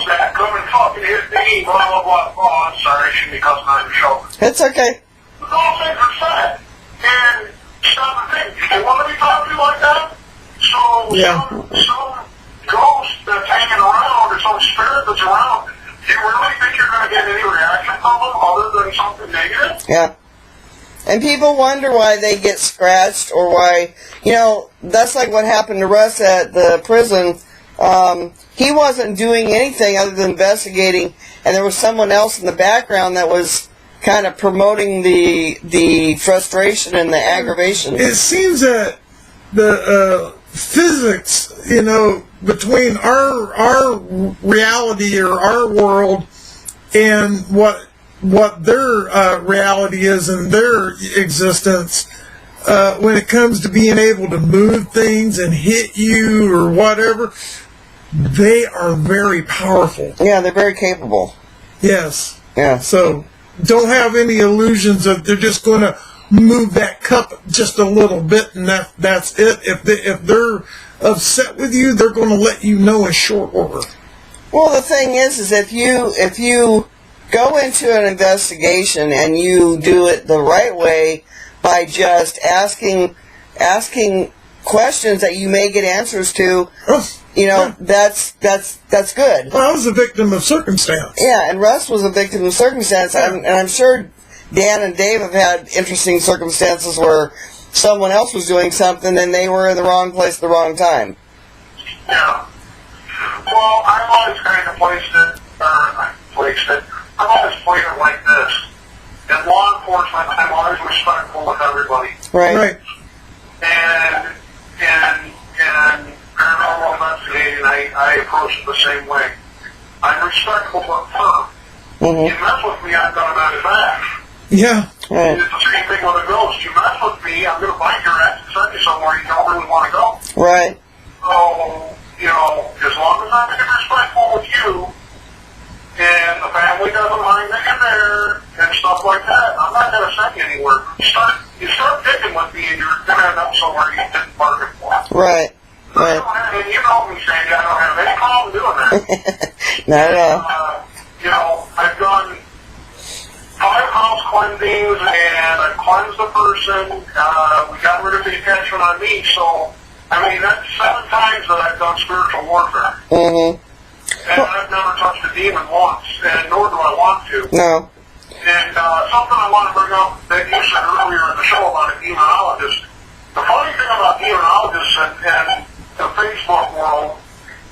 Zach, come and fucking hit me, blah, blah, blah, blah. I'm sorry, I shouldn't be cussing on the show. It's okay. Those things are said. And stop and think. Do you want to be talked to like that? So some ghost that's hanging around, or some spirit that's around, do you really think you're going to get any reaction from them other than something negative? Yeah. And people wonder why they get scratched, or why, that's like what happened to Russ at the prison. He wasn't doing anything other than investigating, and there was someone else in the background that was kind of promoting the frustration and the aggravation. It seems that the physics, between our reality or our world and what their reality is in their existence, when it comes to being able to move things and hit you or whatever, they are very powerful. Yeah, they're very capable. Yes. Yeah. So don't have any illusions that they're just going to move that cup just a little bit and that's it. If they're upset with you, they're going to let you know in short order. Well, the thing is if you go into an investigation and you do it the right way by just asking questions that you may get answers to, that's good. Well, I was a victim of circumstance. Yeah, and Russ was a victim of circumstance, and I'm sure Dan and Dave have had interesting circumstances where someone else was doing something and they were in the wrong place at the wrong time. Yeah. Well, I've always kind of I've always played it like this. In law enforcement, I'm always respectful of everybody. Right. And paranormal investigating, I approach it the same way. I'm respectful but firm. Mm-hmm. You mess with me, I'm going to mess back. Yeah. Right. It's the same thing with a ghost. You mess with me, I'm going to bite your ass and send you somewhere you don't really want to go. Right. So, as long as I'm being respectful with you, and the family doesn't mind that you're there, and stuff like that, I'm not going to send you anywhere. You start picking with me, and you're going to end up somewhere you didn't bargain for. Right. Right. And you know me, Sandy, I don't have any problem doing that. Not at all. I've done 5 house cleansings, and I've cleansed the person. We got rid of the attachment on me, so, that's 7 times that I've done spiritual warfare. Mm-hmm. And I've never touched a demon once, and nor do I want to. No. And something I want to bring up that you said earlier in the show about a demonologist. The funny thing about demonologists and the Facebook world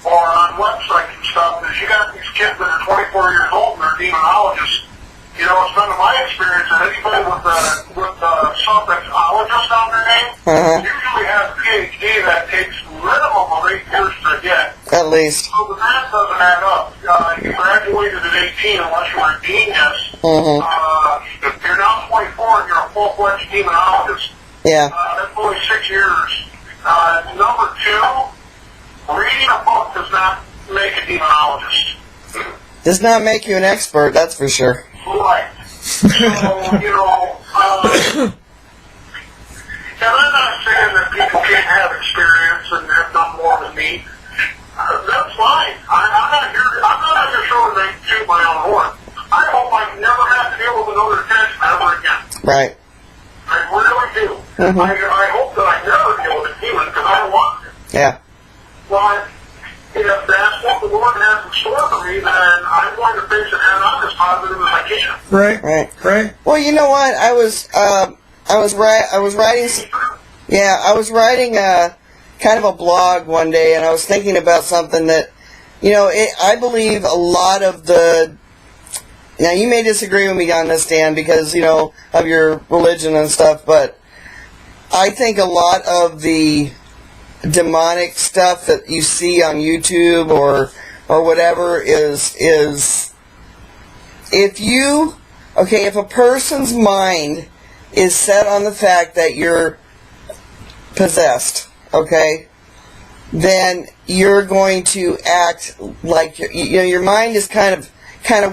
or on websites and stuff is you got these kids that are 24 years old and they're demonologists. It's been my experience that anybody with suffixologist on their name usually has a PhD that takes minimum of 8 years to get. At least. So the math doesn't add up. You graduated at 18 unless you were a genius. Mm-hmm. If you're now 24 and you're a full-fledged demonologist, Yeah. that's only 6 years. Number 2, reading a book does not make a demonologist. Does not make you an expert, that's for sure. Right. So, and I'm not saying that people can't have experience and have done more than me. That's fine. I'm not on your show to toot my own horn. I hope I never have to deal with another attachment ever again. Right. I really do. Mm-hmm. I hope that I never deal with a demon because I don't want to. Yeah. But if that's what the Lord has in store for me, then I'm going to face it head on as positive as I can. Right. Well, you know what? I was writing kind of a blog one day, and I was thinking about something that, I believe a lot of the. Now, you may disagree with me on this, Dan, because of your religion and stuff, but I think a lot of the demonic stuff that you see on YouTube or whatever is if a person's mind is set on the fact that you're possessed, okay, then you're going to act like your mind is kind of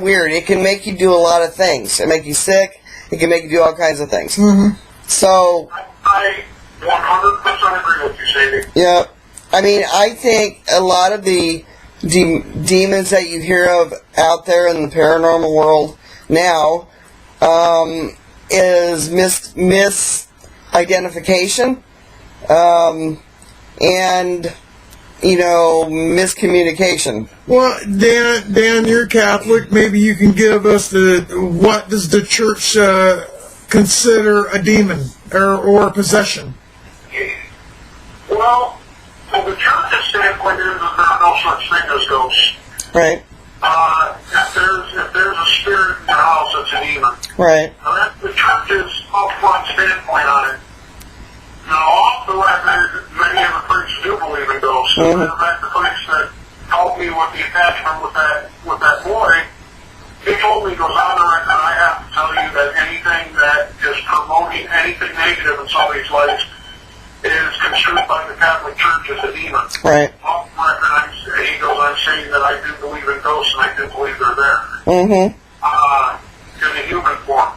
weird. It can make you do a lot of things. It can make you sick. It can make you do all kinds of things. Mm-hmm. So I 100% agree with you, Sadie. Yeah, I think a lot of the demons that you hear of out there in the paranormal world now is misidentification and miscommunication. Well, Dan, you're Catholic. Maybe you can give us what does the church consider a demon or a possession? Well, from the church's standpoint, there are no such thing as ghosts. Right. If there's a spirit in your house, it's a demon. Right. Now, that's the church's upfront standpoint on it. Now, off the record, many of the priests do believe in ghosts. Mm-hmm. In fact, the priest that helped me with the attachment with that boy, he told me, goes on the record, I have to tell you that anything that is promoting anything negative in somebody's life is construed by the Catholic Church as a demon. Right. Off the record, he goes on saying that I do believe in ghosts and I do believe they're there. Mm-hmm. In a human form.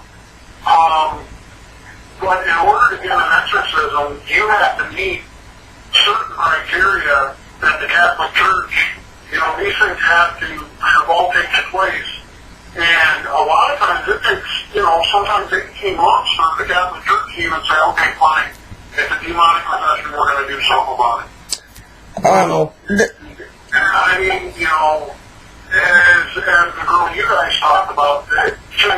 But in order to get an exorcism, you have to meet certain criteria that the Catholic Church, these things have all taken place. And a lot of times it takes, sometimes 18 months for the Catholic Church to even say, okay, fine, it's a demonic possession, we're going to do something about it. As the girl you guys talked about, 2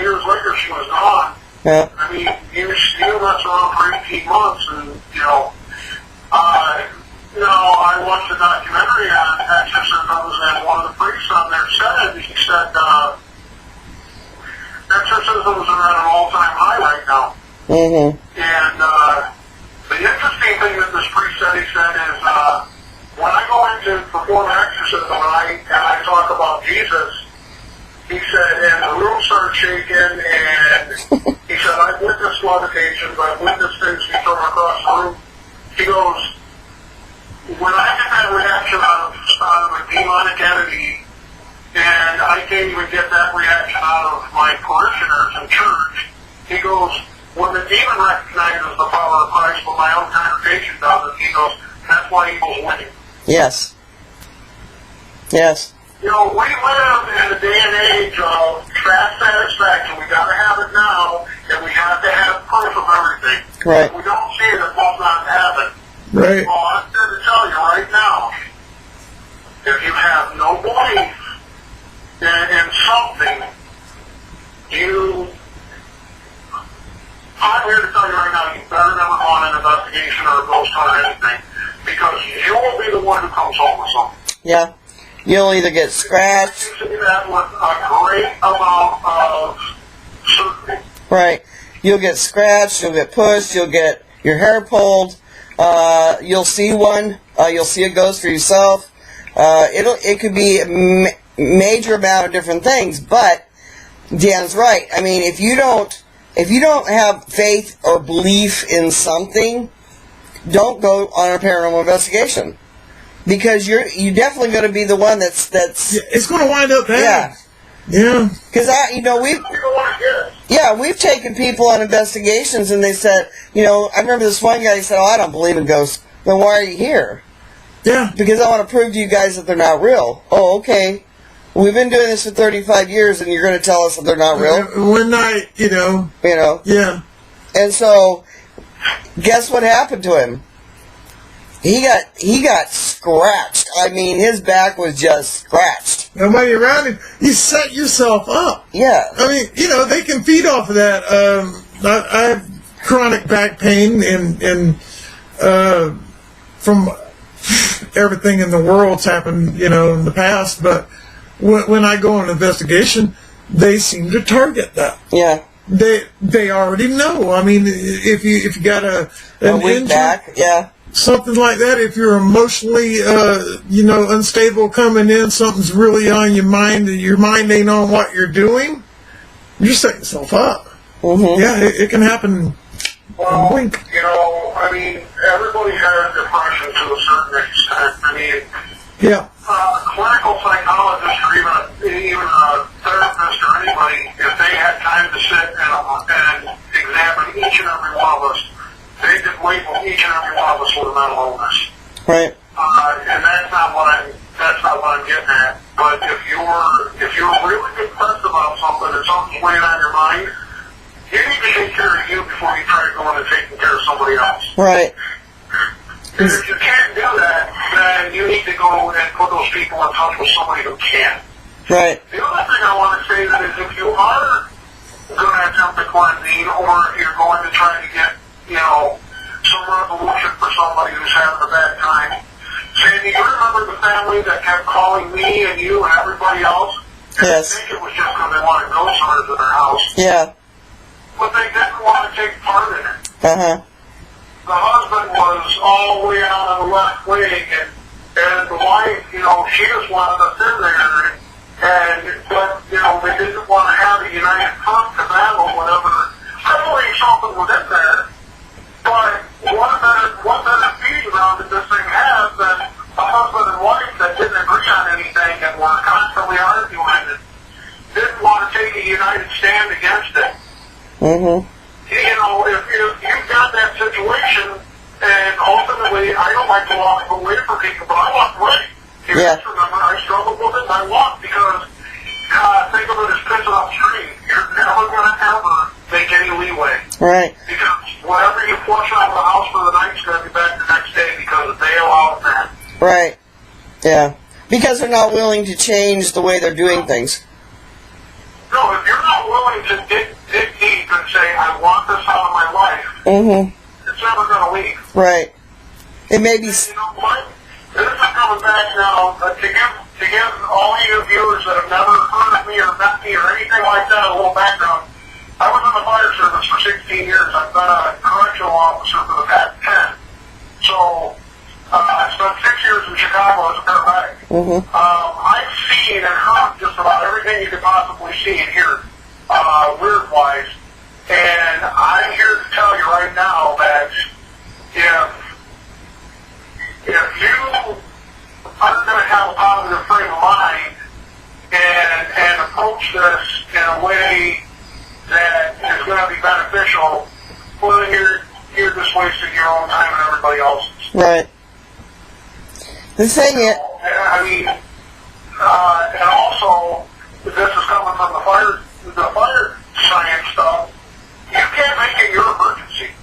years later she was gone, Yeah. I mean, you mess around for 18 months, and I watched a documentary on exorcisms, and one of the priests on there said, exorcisms are at an all-time high right now. Mm-hmm. And the interesting thing that this priest said, he said, is when I go in to perform an exorcism and I talk about Jesus, he said, and the room started shaking, and he said, I've witnessed levitations, I've witnessed things be thrown across the room. He goes, when I get that reaction out of a demonic entity, and I can't even get that reaction out of my parishioners in church, he goes, when the demon recognizes the power of Christ, but my own congregation doesn't, he goes, that's why evil's winning. Yes. Yes. We live in a day and age of fast satisfaction. We got to have it now, and we have to have proof of everything. Right. If we don't see it, it will not happen. Right. Well, I'm here to tell you right now, if you have no belief in something, I'm here to tell you right now, you better never go on an investigation or a ghost hunt or anything, because you will be the one who comes home with something. Yeah. You'll either get scratched. You see that with a great amount of certainty. Right. You'll get scratched, you'll get pushed, you'll get your hair pulled, you'll see one, you'll see a ghost for yourself. It could be a major amount of different things, but Dan's right. I mean, if you don't have faith or belief in something, don't go on a paranormal investigation. Because you're definitely going to be the one that's Yeah, it's going to wind up bad. Yeah. Because we've taken people on investigations, and they said, I remember this one guy, he said, I don't believe in ghosts. Then why are you here? Yeah. Because I want to prove to you guys that they're not real. Oh, okay. We've been doing this for 35 years, and you're going to tell us that they're not real? One night, Yeah. And so, guess what happened to him? He got scratched. I mean, his back was just scratched. Nobody around him. You set yourself up. Yeah. I mean, they can feed off of that. I have chronic back pain, and from everything in the world's happened, in the past. But when I go on an investigation, they seem to target that. Yeah. They already know. I mean, if you got an weak injury, back, yeah. something like that, if you're emotionally, unstable coming in, something's really on your mind, and your mind ain't on what you're doing, you're setting yourself up. Mm-hmm. Yeah, it can happen. Well, everybody has depression to a certain extent. Yeah. Clinical psychologists or even a therapist or anybody, if they had time to sit and examine each and every one of us, they could label each and every one of us with a mental illness. Right. And that's not what I'm getting at. But if you're really depressed about something and something's weighing on your mind, you need to take care of you before you try going and taking care of somebody else. Right. And if you can't do that, then you need to go and put those people in touch with somebody who can. Right. The other thing I want to say that is if you are going to attempt a quarantine, or if you're going to try to get, some resolution for somebody who's having a bad time, Sandy, you remember the family that kept calling me and you and everybody else? Yes. I think it was just because they wanted ghost hunters in their house. Yeah. But they didn't want to take part in it. Uh-huh. The husband was all the way out on the left wing, and the wife, she just wanted us in there, but they didn't want to have a united front to battle whatever. Hopefully something was in there, but what better feed around that this thing has than a husband and wife that didn't agree on anything and were constantly arguing and didn't want to take a united stand against it. Mm-hmm. If you've got that situation, and ultimately, I don't like to walk away from people, but I walk away. You just remember, I struggled with it, and I walked because, think of it as pissing upstream. You're never going to ever make any leeway. Right. Because whatever you flush out of the house for the night is going to be back the next day because they allow that. Right. Yeah. Because they're not willing to change the way they're doing things. No, if you're not willing to dig deep and say, I want this out of my life, it's never going to leave. Right. It may be. You know what? This is coming back now to give all you viewers that have never heard of me or met me or anything like that a little background. I was in the fire service for 16 years. I've been a correctional officer for the past 10. So I spent 6 years in Chicago as a paramedic. I've seen and heard just about everything you could possibly see and hear, weird-wise. And I'm here to tell you right now that if you are going to have a positive frame of mind and approach this in a way that is going to be beneficial, well, you're just wasting your own time and everybody else's. Right. The thing is, I mean, and also, this is coming from the fire science stuff. You can't make it your emergency.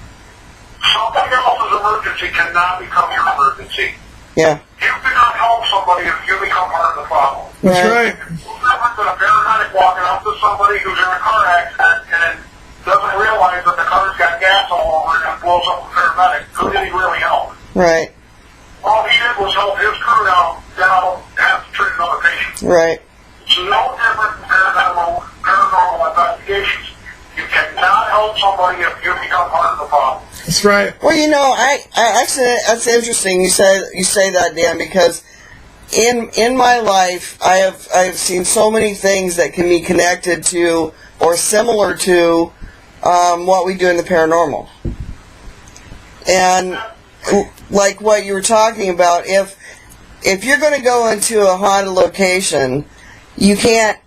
Somebody else's emergency cannot become your emergency. yeah. You cannot help somebody if you become part of the problem. That's right. It's different than a paramedic walking up to somebody who's in a car accident and doesn't realize that the car's got gas all over it and blows up the paramedic. Who did he really help? Right. All he did was help his crew now have to treat another patient. Right. It's no different than paranormal investigations. You cannot help somebody if you become part of the problem. That's right. Well, you know, I actually, that's interesting. You say that, Dan, because in my life, I have seen so many things that can be connected to or similar to what we do in the paranormal, and like what you were talking about, if you're going to go into a haunted location, you can't,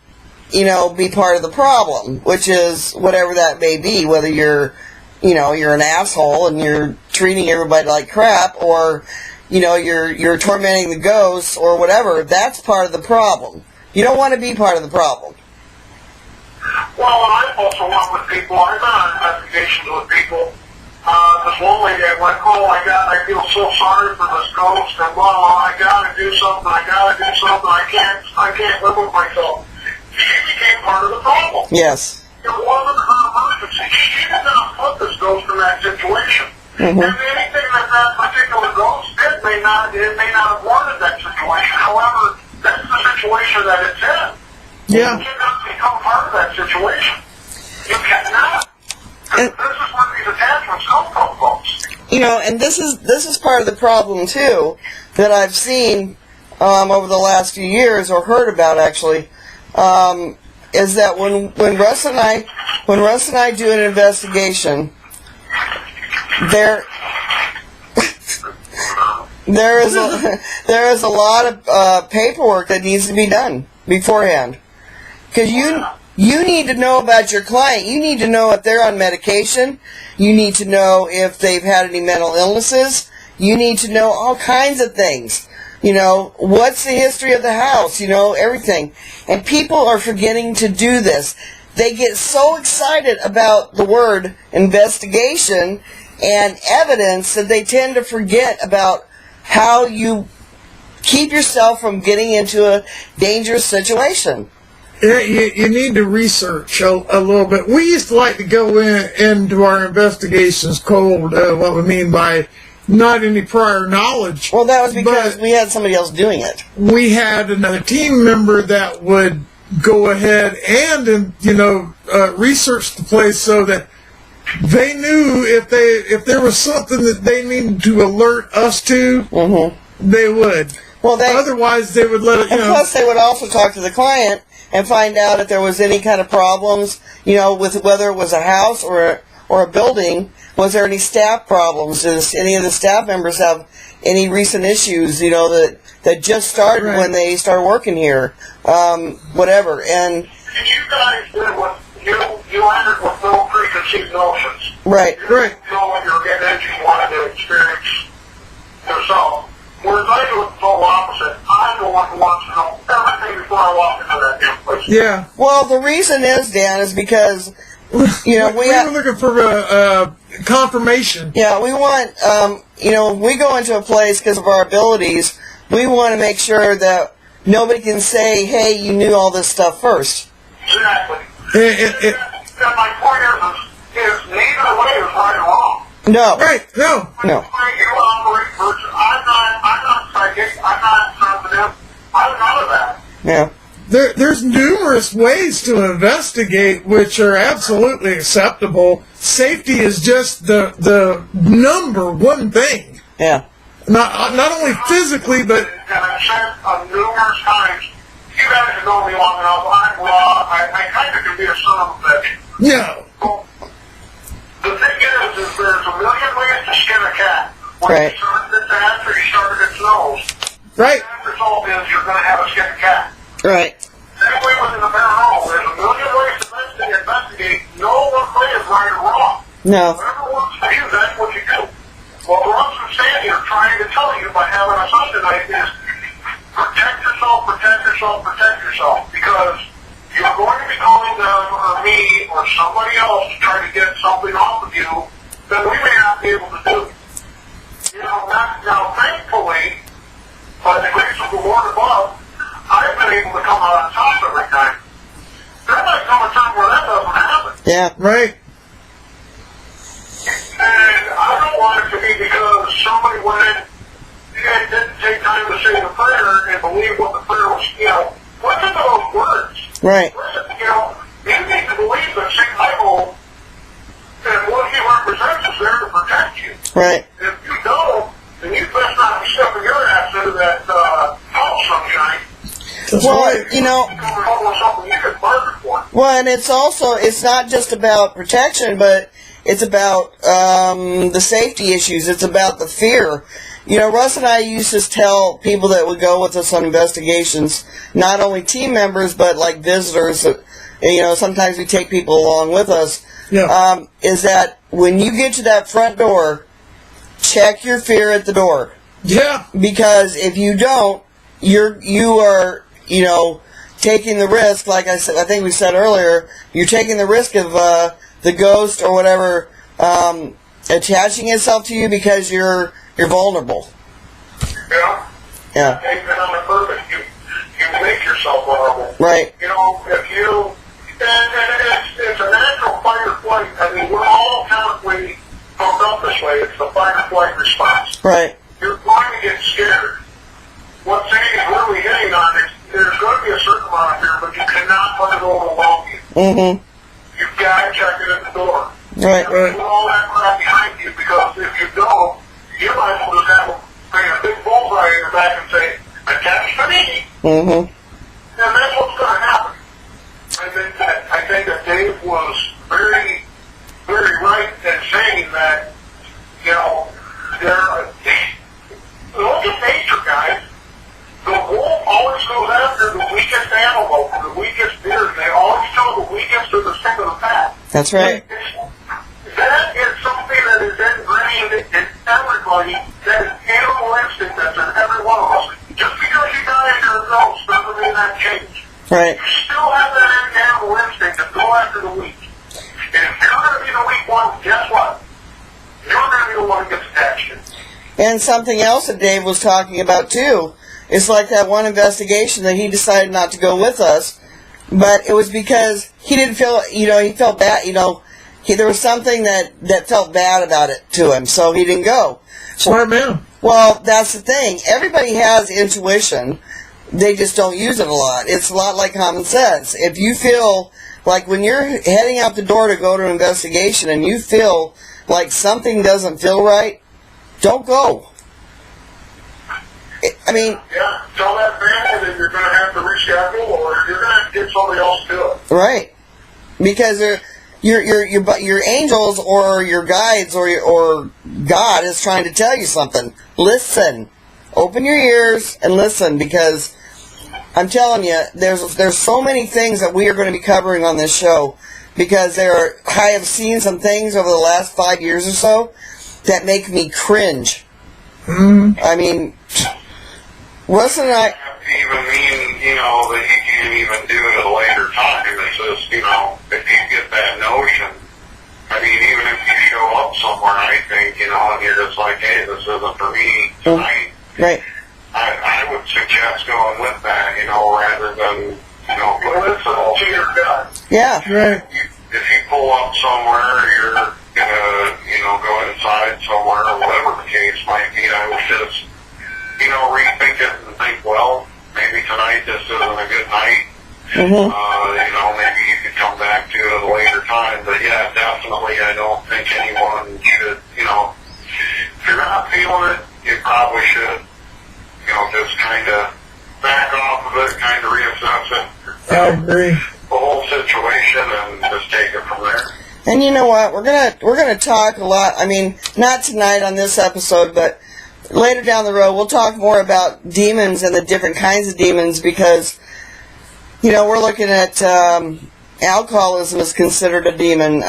be part of the problem, which is whatever that may be, whether you're an asshole and you're treating everybody like crap, or, you're tormenting the ghosts or whatever. That's part of the problem. You don't want to be part of the problem. Well, I've also worked with people. I've done investigations with people. This one lady I went, I feel so sorry for this ghost, and I gotta do something, I can't live with myself. She became part of the problem. Yes. It wasn't her emergency. She did not put this ghost in that situation. And anything that particular ghost did may not have wanted that situation. However, that's the situation that it's in. Yeah. You cannot become part of that situation. You cannot. This is where these attachments come from, folks. And this is part of the problem too that I've seen over the last few years, or heard about actually, is that when Russ and I do an investigation, there is a lot of paperwork that needs to be done beforehand, because you need to know about your client. You need to know if they're on medication. You need to know if they've had any mental illnesses. You need to know all kinds of things. What's the history of the house, everything. And people are forgetting to do this. They get so excited about the word investigation and evidence that they tend to forget about how you keep yourself from getting into a dangerous situation. Yeah, you need to research a little bit. We used to like to go into our investigations cold, what we mean by not any prior knowledge. Well, that was because we had somebody else doing it. We had another team member that would go ahead and research the place so that they knew if there was something that they needed to alert us to, they would. Well, otherwise they would let it. And plus, they would also talk to the client and find out if there was any kind of problems, with whether it was a house or a building. Was there any staff problems? Does any of the staff members have any recent issues, that just started when they started working here? Whatever. And you guys did what you entered with no preconceived notions. Right. Right. You know what you were getting into. You wanted to experience yourself. Whereas I do it the total opposite. I'm the one who wants to know everything before I walk into that damn place. Yeah. Well, the reason is, Dan, is because we were looking for confirmation. Yeah, we want, when we go into a place because of our abilities, we want to make sure that nobody can say, hey, you knew all this stuff first. Exactly. And my point is No. Right, no. No. You operate virtually. I'm not psychic. I'm not sensitive. I'm none of that. Yeah. There's numerous ways to investigate which are absolutely acceptable. Safety is just the number one thing. Yeah. Not only physically, but... And I've said numerous times, you guys have known me long enough, I'm raw, I kind of can be a son of a bitch. Yeah. So, the thing is there's a million ways to skin a cat. When Right. you start at its ass or you start at its nose, Right. the end result is you're going to have a skinned cat. Right. Same way within the paranormal, there's a million ways to investigate. No one way is right or wrong. No. Whatever works for you, that's what you do. What Russ and Sandy are trying to tell you by having us on tonight is protect yourself, protect yourself, protect yourself. Because you're going to be calling them or me or somebody else to try to get something off of you that we may not be able to do. You know, now thankfully, by the grace of the Lord above, I've been able to come out on top every time. There might come a time where that doesn't happen. Yeah. Right. And I don't want it to be because somebody went in and didn't take time to say the prayer and believe what the prayer was, you know. Listen to those words. Right. Listen, you know, you need to believe that St. Michael and what he represents is there to protect you. Right. If you don't, then you best not be stepping your ass into that house sunshine. Well, you know, Coming home with something you could bargain for. well, and it's not just about protection, but it's about the safety issues. It's about the fear. You know, Russ and I used to tell people that would go with us on investigations, not only team members, but like visitors. You know, sometimes we take people along with us. Yeah. Is that when you get to that front door, check your fear at the door. Yeah. Because if you don't, you are, you know, taking the risk, like I said, I think we said earlier, you're taking the risk of the ghost or whatever attaching itself to you because you're vulnerable. Yeah. Yeah. And on the purpose, you make yourself vulnerable. Right. You know, if you, and it's a natural fight or flight. I mean, we're all chemically pumped up this way. It's the fight or flight response. Right. You're going to get scared. What Sandy's really hitting on is there's going to be a certain amount of fear, but you cannot let it overwhelm you. Mm-hmm. You've got to check it at the door. Right. Put all that crap behind you, because if you don't, you might as well just have a big bullseye in your back and say, attach to me. Mm-hmm. And that's what's going to happen. I think that Dave was very, very right in saying that, you know, look at nature, guys. The wolf always goes after the weakest animal, the weakest deer. They always tell the weakest or the sick of the pack. That's right. That is something that is ingrained in everybody. That is animal instinct that's in every one of us. Just because you die in your nose doesn't mean that change. Right. You still have that animal instinct to go after the weak. And if you're going to be the weak one, guess what? You're going to be the one who gets attached to. And something else that Dave was talking about too, is like that one investigation that he decided not to go with us, but it was because he didn't feel, you know, he felt bad, you know, there was something that felt bad about it to him, so he didn't go. Smart man. Well, that's the thing. Everybody has intuition. They just don't use it a lot. It's a lot like common sense. If you feel like when you're heading out the door to go to an investigation and you feel like something doesn't feel right, don't go. I mean... Yeah, tell that family that you're going to have to reschedule or you're going to have to get somebody else to do it. Right. Because your angels or your guides or God is trying to tell you something. Listen. Open your ears and listen, because I'm telling you, there's so many things that we are going to be covering on this show, because I have seen some things over the last 5 years or so that make me cringe. Mm. I mean, Russ and I... Even mean, you know, that you can't even do it at a later time. It's just, you know, if you get that notion, I mean, even if you show up somewhere, I think, you know, and you're just like, hey, this isn't for me tonight. Right. I would suggest going with that, you know, rather than, you know, listen to your gut. Yeah. Right. If you pull up somewhere, you're gonna, you know, go ahead and inside somewhere, or whatever the case might be, I would just, rethink it and think, well, maybe tonight this isn't a good night. Mm-hmm. Maybe you could come back to it at a later time. But yeah, definitely, I don't think anyone should, if you're not feeling it, you probably should, just kind of back off of it, kind of reassess it. I agree. The whole situation and just take it from there. And you know what? We're gonna talk a lot. I mean, not tonight on this episode, but later down the road, we'll talk more about demons and the different kinds of demons because, we're looking at alcoholism is considered a demon.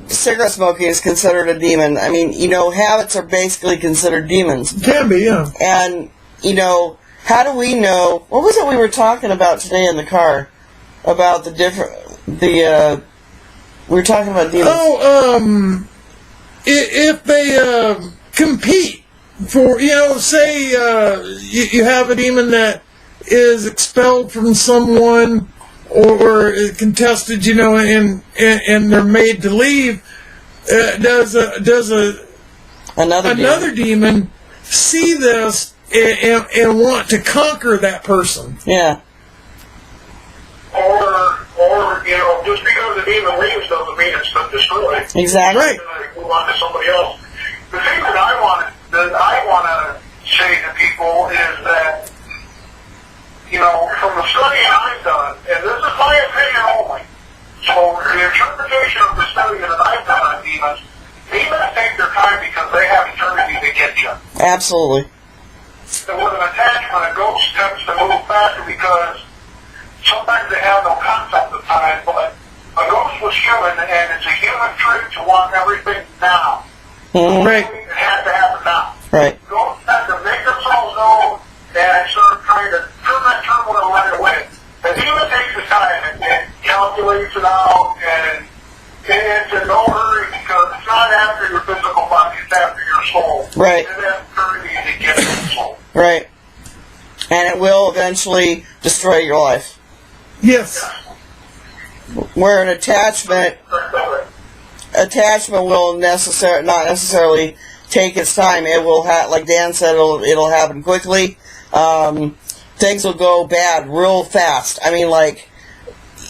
Cigarette smoking is considered a demon. I mean, habits are basically considered demons. Can be, yeah. And, how do we know? What was it we were talking about today in the car? About we were talking about demons. If they compete for, say you have a demon that is expelled from someone or is contested, and they're made to leave, does another demon see this and want to conquer that person? Yeah. Or just because the demon leaves doesn't mean it's been destroyed. Exactly. Right. Move on to somebody else. The thing that I want to say to people is that, from the study I've done, and this is my opinion only, so the interpretation of the study that I've done on demons take their time because they have eternity to get you. Absolutely. And with an attachment, a ghost tends to move faster because sometimes they have no concept of time, but a ghost was human, and it's a human trait to want everything now. Mm-hmm. Right. It has to happen now. Right. Ghosts have to make themselves known and start trying to turn that turmoil right away. The demon takes the time and calculates it out, and it's in no hurry because it's not after your physical body, it's after your soul. Right. It has hurry to get to the soul. Right. And it will eventually destroy your life. Yes. Where an attachment will not necessarily take its time. It will like Dan said, it'll happen quickly. Things will go bad real fast. I mean, like,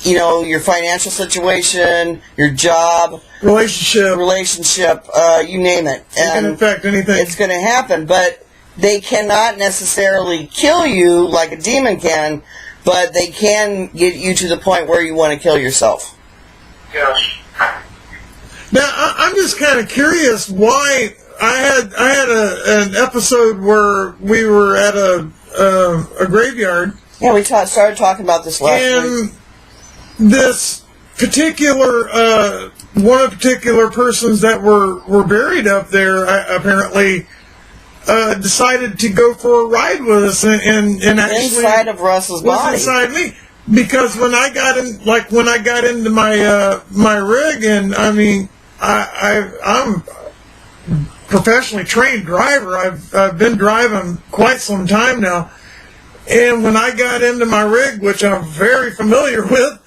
your financial situation, your job, relationship, you name it. It can affect anything. It's going to happen, but they cannot necessarily kill you like a demon can, but they can get you to the point where you want to kill yourself. Yes. Now, I'm just kind of curious why I had an episode where we were at a graveyard. Yeah, we started talking about this last week. This particular one of the particular persons that were buried up there apparently decided to go for a ride with us and actually inside of Russ's body. Inside me. Because when I got into my rig, and I mean I'm professionally trained driver. I've been driving quite some time now, and when I got into my rig, which I'm very familiar with,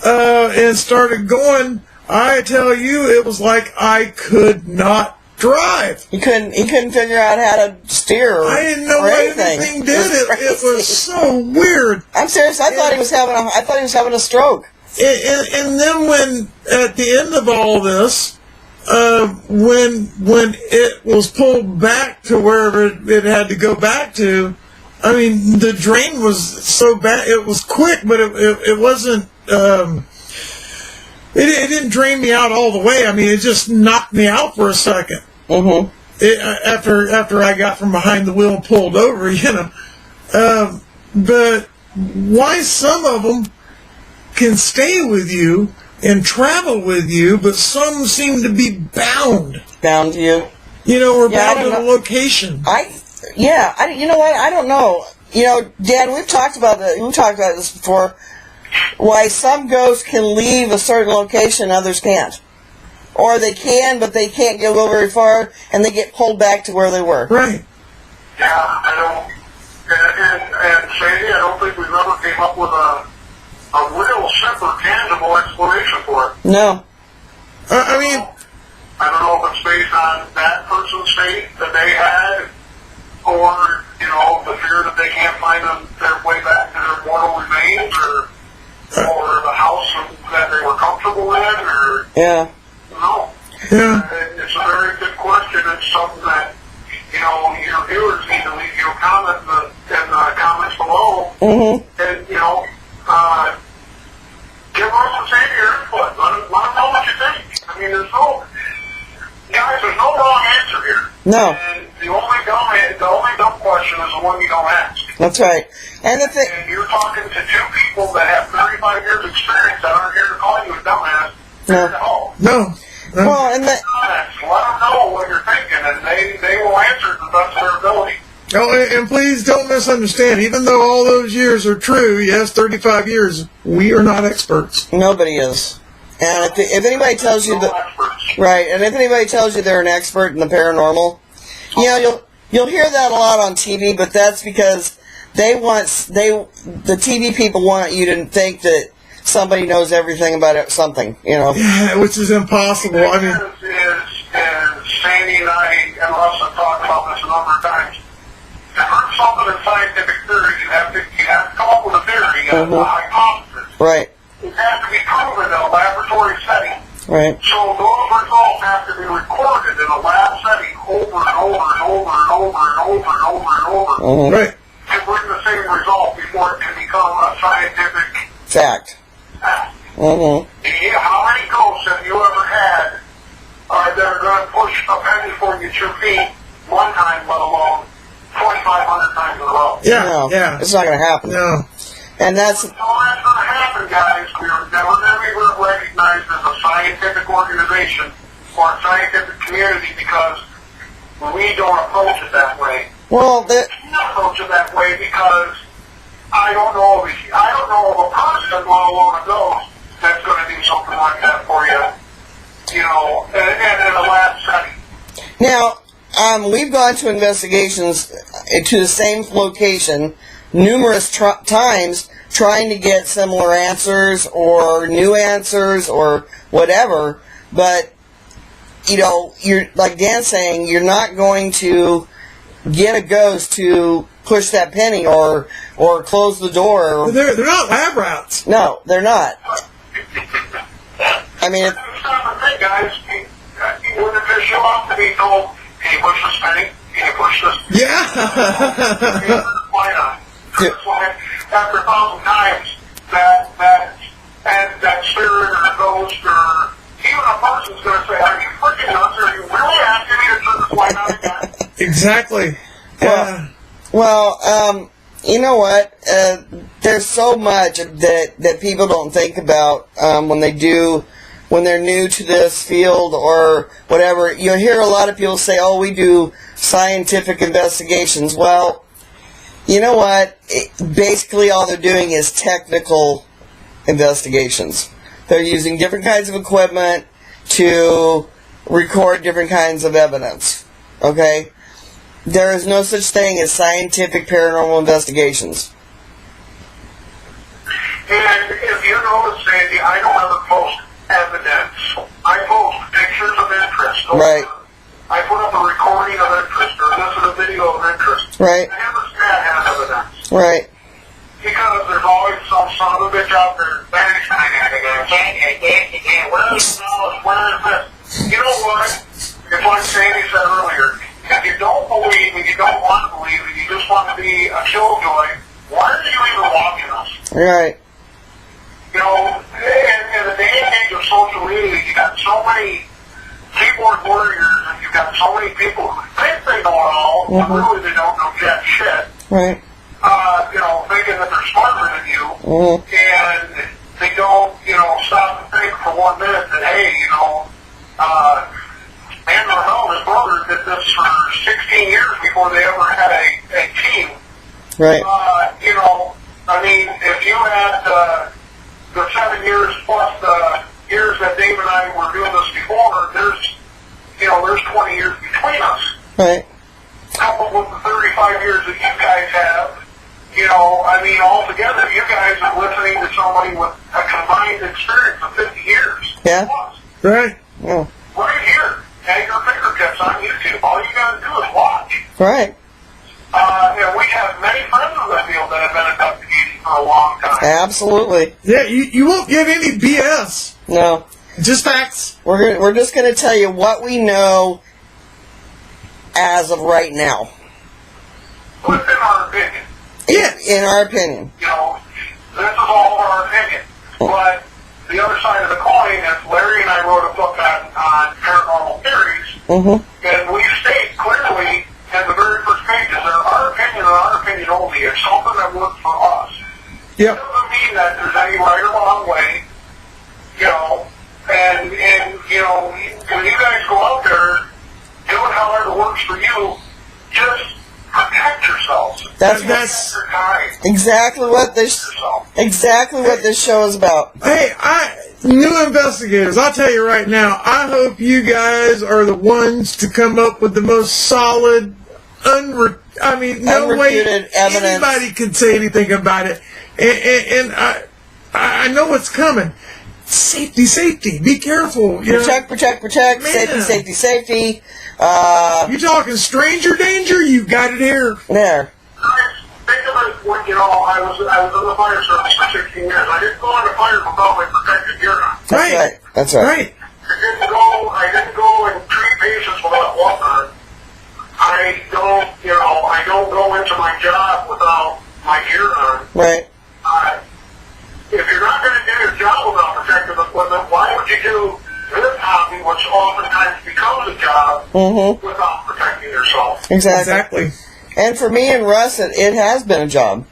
and started going, I tell you, it was like I could not drive. He couldn't figure out how to steer. I didn't know what anything did. It was so weird. I'm serious. I thought he was having a stroke. And then when at the end of all this, when it was pulled back to wherever it had to go back to, I mean, the drain was so bad. It was quick, but it wasn't. It didn't drain me out all the way. I mean, it just knocked me out for a second. Mm-hmm. After I got from behind the wheel and pulled over, but why some of them can stay with you and travel with you, but some seem to be bound. Bound to you. Or bound to the location. You know what? I don't know. Dan, we've talked about this before. Why some ghosts can leave a certain location, others can't. Or they can, but they can't go very far, and they get pulled back to where they were. Right. Yeah, I don't. And Sadie, I don't think we've ever came up with a real simple, tangible explanation for it. No. I mean, I don't know if it's based on that person's faith that they had, or, you know, the fear that they can't find their way back to their mortal remains, or the house that they were comfortable in, or... Yeah. No. Yeah. It's a very good question. It's something that, you know, your viewers need to leave you a comment in the comments below. Mm-hmm. And, you know, give us and say your input. Let them know what you think. I mean, there's no wrong answer here. No. And the only dumb question is the one you don't ask. That's right. And the thing... And you're talking to two people that have 35 years experience that aren't here to call you a dumbass. No. No. Well, and Let them know what you're thinking, and they will answer to the best of their ability. Oh, and please don't misunderstand. Even though all those years are true, yes, 35 years, we are not experts. nobody is. And if anybody tells you No that... experts. Right, and if anybody tells you they're an expert in the paranormal, you know, you'll hear that a lot on TV, but that's because the TV people want you to think that somebody knows everything about something, you know. Yeah, which is impossible. I mean, is Sandy and I and Russ have talked about this a number of times. To prove something in scientific theory, you have to come up with a theory, a hypothesis. Right, It has to be proven in a laboratory setting. right. So those results have to be recorded in a lab setting over and over and over and over and over and over and over Mm-hmm. right. to bring the same result before it can become a scientific Fact. fact. Mm-hmm. Yeah, how many ghosts have you ever had that are going to push a penny for you at your feet one time, let alone 2,500 times in a row? Yeah, No, yeah. it's not going to happen. No. And that's... Until that's going to happen, guys, we are never going to be recognized as a scientific organization or a scientific community because we don't approach it that way. Well, We approach it that way because I don't know of a person, let alone a ghost, that's going to do something like that for you, you know, and in a lab setting. now, we've gone to investigations to the same location numerous times trying to get similar answers or new answers or whatever, but, you know, you're like Dan's saying, you're not going to get a ghost to push that penny or close the door. They're not lab rats. No, they're not. I mean, That's not the thing, guys. Wouldn't it piss you off to be told, can you push this penny? Can you push this? Yeah. Why not? That's why after 1,000 times that spirit or ghost or even a person's going to say, are you freaking nuts? Are you really asking me to turn this light on again? Exactly. Yeah. well, you know what? There's so much that people don't think about when they're new to this field or whatever. You'll hear a lot of people say, "Oh, we do scientific investigations." Well, you know what? Basically, all they're doing is technical investigations. They're using different kinds of equipment to record different kinds of evidence. Okay? There is no such thing as scientific paranormal investigations. And if you notice, Sandy, I don't ever post evidence. I post pictures of interest. Right. I put up a recording of interest or this is a video of interest. Right. I never say I have evidence. Right. Because there's always some son of a bitch out there. Where is this? You know what? It's like Sandy said earlier. If you don't believe and you don't want to believe and you just want to be a killjoy, why are you even watching us? Right. You know, in the day and age of social media, you got so many keyboard warriors and you've got so many people who think they know it all, but really they don't know jack shit. Right. You know, thinking that they're smarter than you, Mhm. and they don't, you know, stop and think for 1 minute that, hey, you know, Norvell and his brother did this for 16 years before they ever had a team. Right. You know, I mean, if you had the 7 years plus the years that Dave and I were doing this before, there's 20 years between us. Right. Coupled with the 35 years that you guys have, you know, I mean, altogether, you guys are listening to somebody with a combined experience of 50 years. Yeah. Plus, Right. Yeah. right here. Right. And we have many friends in the field that have been investigating for a long time. Absolutely. Yeah, you won't get any BS. No. Just facts. We're just going to tell you what we know as of right now. Within our opinion. Yes. In our opinion. You know, this is all our opinion. But the other side of the coin is Larry and I wrote a book on paranormal theories, and we state clearly in the very first pages that our opinion and our opinion only is something that works for us. Yep. It doesn't mean that there's any right or wrong way, you know, and you know, when you guys go out there doing however works for you, just protect yourselves. That's your time. exactly what this show is about. Hey, new investigators, I'll tell you right now, I hope you guys are the ones to come up with the most solid, no way unrefuted evidence. Anybody can say anything about it. And I know what's coming. Safety. Be careful. Protect. Man. Safety. You talking stranger danger? You got it here. There. Think of it when, you know, I was in the fire service for 16 years. I didn't go on the fire without my protective gear on. That's right. I didn't go and treat patients without water. I don't go into my job without my gear on. Right. If you're not going to do your job without protective equipment, why would you do this hobby, which oftentimes becomes a job, without protecting yourself? Exactly. And for me and Russ, it has been a job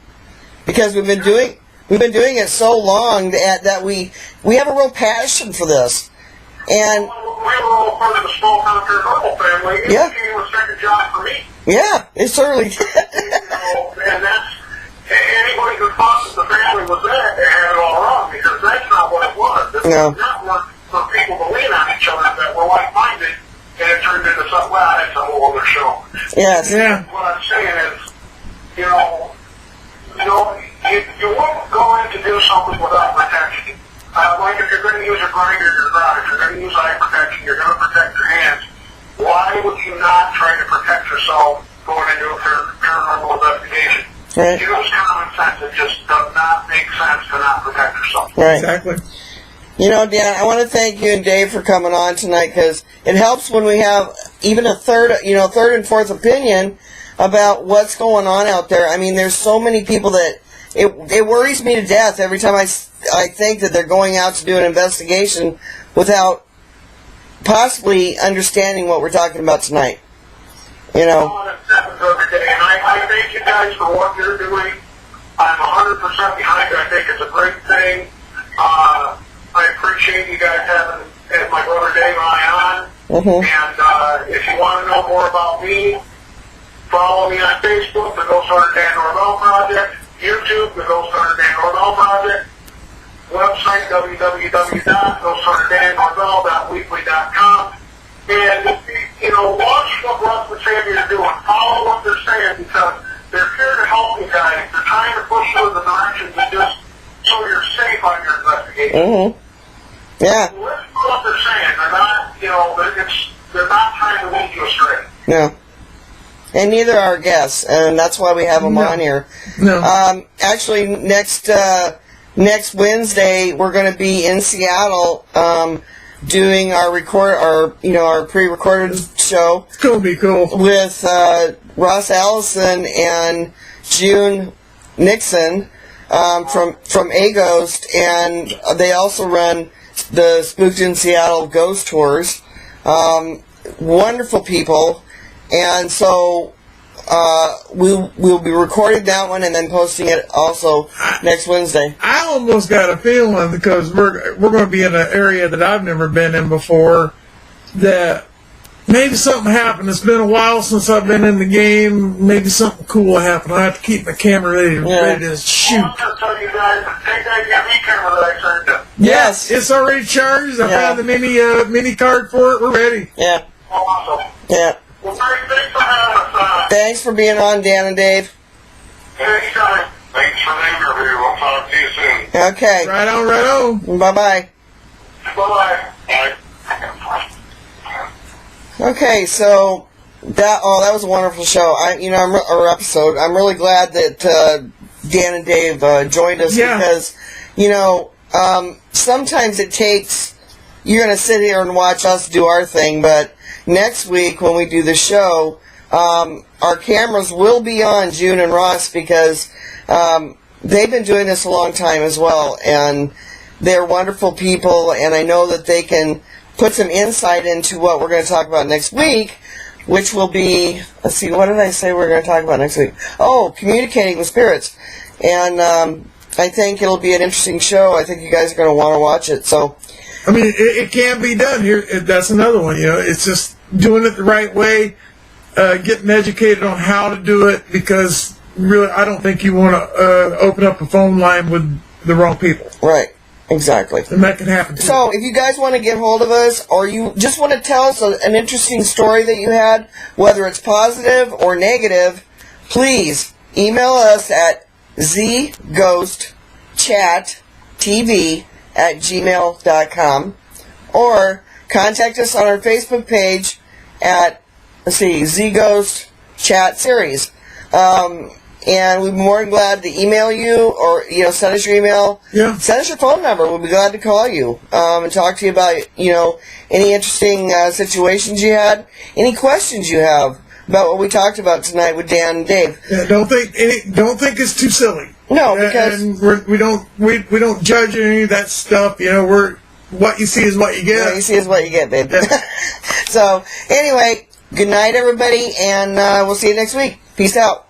because we've been doing it so long that we have a real passion for this. And we were all part of the small town paranormal family. It became a second job for me. Yeah, it certainly did. And that's anybody who thought that the family was that, they had it all wrong because that's not what it was. This was not work for people to lean on each other that were like-minded, and it turned into something. Well, that's a whole other show. Yes. Yeah. What I'm saying is, you won't go in to do something without protection. Like if you're going to use a grinder in your garage, if you're going to use eye protection, you're going to protect your hands. Why would you not try to protect yourself going into a paranormal investigation? Right. Use common sense. It just does not make sense to not protect yourself. Right. Exactly. You know, Dan, I want to thank you and Dave for coming on tonight because it helps when we have even a third and fourth opinion about what's going on out there. I mean, there's so many people that it worries me to death every time I think that they're going out to do an investigation without possibly understanding what we're talking about tonight. You know. It happens every day, and I thank you guys for what you're doing. I'm 100% behind it. I think it's a great thing. I appreciate you guys having my brother Dave and I on. And if you want to know more about me, follow me on Facebook, the Ghosthunter Dan Norvell Project, YouTube, the Ghosthunter Dan Norvell Project, website www.ghosthunterdannorvell.weekly.com. And, watch what Russ and Sammy are doing. Follow what they're saying because they're here to help you guys. They're trying to push you in the directions and just so you're safe on your investigation. Yeah. Listen to what they're saying. They're not, they're not trying to lead you astray. No. And neither are our guests, and that's why we have them on here. No. Actually, next Wednesday we're going to be in Seattle doing our pre-recorded show. It's going to be cool. With Ross Allison and June Nixon from A Ghost, and they also run the Spooked in Seattle Ghost Tours. Wonderful people. And so we'll be recording that one and then posting it also next Wednesday. I almost got a feeling because we're going to be in an area that I've never been in before that maybe something happened. It's been a while since I've been in the game. Maybe something cool happened. I have to keep my camera ready to shoot. I'm going to tell you guys, take that DV camera that I turned in. Yes. It's already charged. I found the mini card for it. We're ready. Yeah. Awesome. Yeah. Well, thanks for having us on. Thanks for being on, Dan and Dave. Anytime. Thanks for the interview. We'll talk to you soon. Okay. Right on. Bye-bye. Bye-bye. Bye. Okay, so That was a wonderful show. Or episode. I'm really glad that Dan and Dave joined us because, sometimes it takes. You're going to sit here and watch us do our thing, but next week when we do the show, our cameras will be on June and Ross because they've been doing this a long time as well, and they're wonderful people, and I know that they can put some insight into what we're going to talk about next week, which will be, let's see, what did I say we're going to talk about next week? Oh, communicating with spirits. And I think it'll be an interesting show. I think you guys are going to want to watch it. So, I mean, it can be done here. That's another one. It's just doing it the right way, getting educated on how to do it. Because really, I don't think you want to open up a phone line with the wrong people. Right. Exactly. And that can happen too. So, if you guys want to get hold of us, or you just want to tell us an interesting story that you had, whether it's positive or negative, please email us at zghostchattv@gmail.com, or contact us on our Facebook page at, Z Ghost Chat Series. And we'd be more than glad to email you, or send us your email. Yeah. Send us your phone number. We'll be glad to call you and talk to you about any interesting situations you had, any questions you have about what we talked about tonight with Dan and Dave. Yeah, don't think it's too silly. No, because we don't judge any of that stuff. We're what you see is what you get. What you see is what you get, babe. So anyway, good night, everybody, and we'll see you next week. Peace out.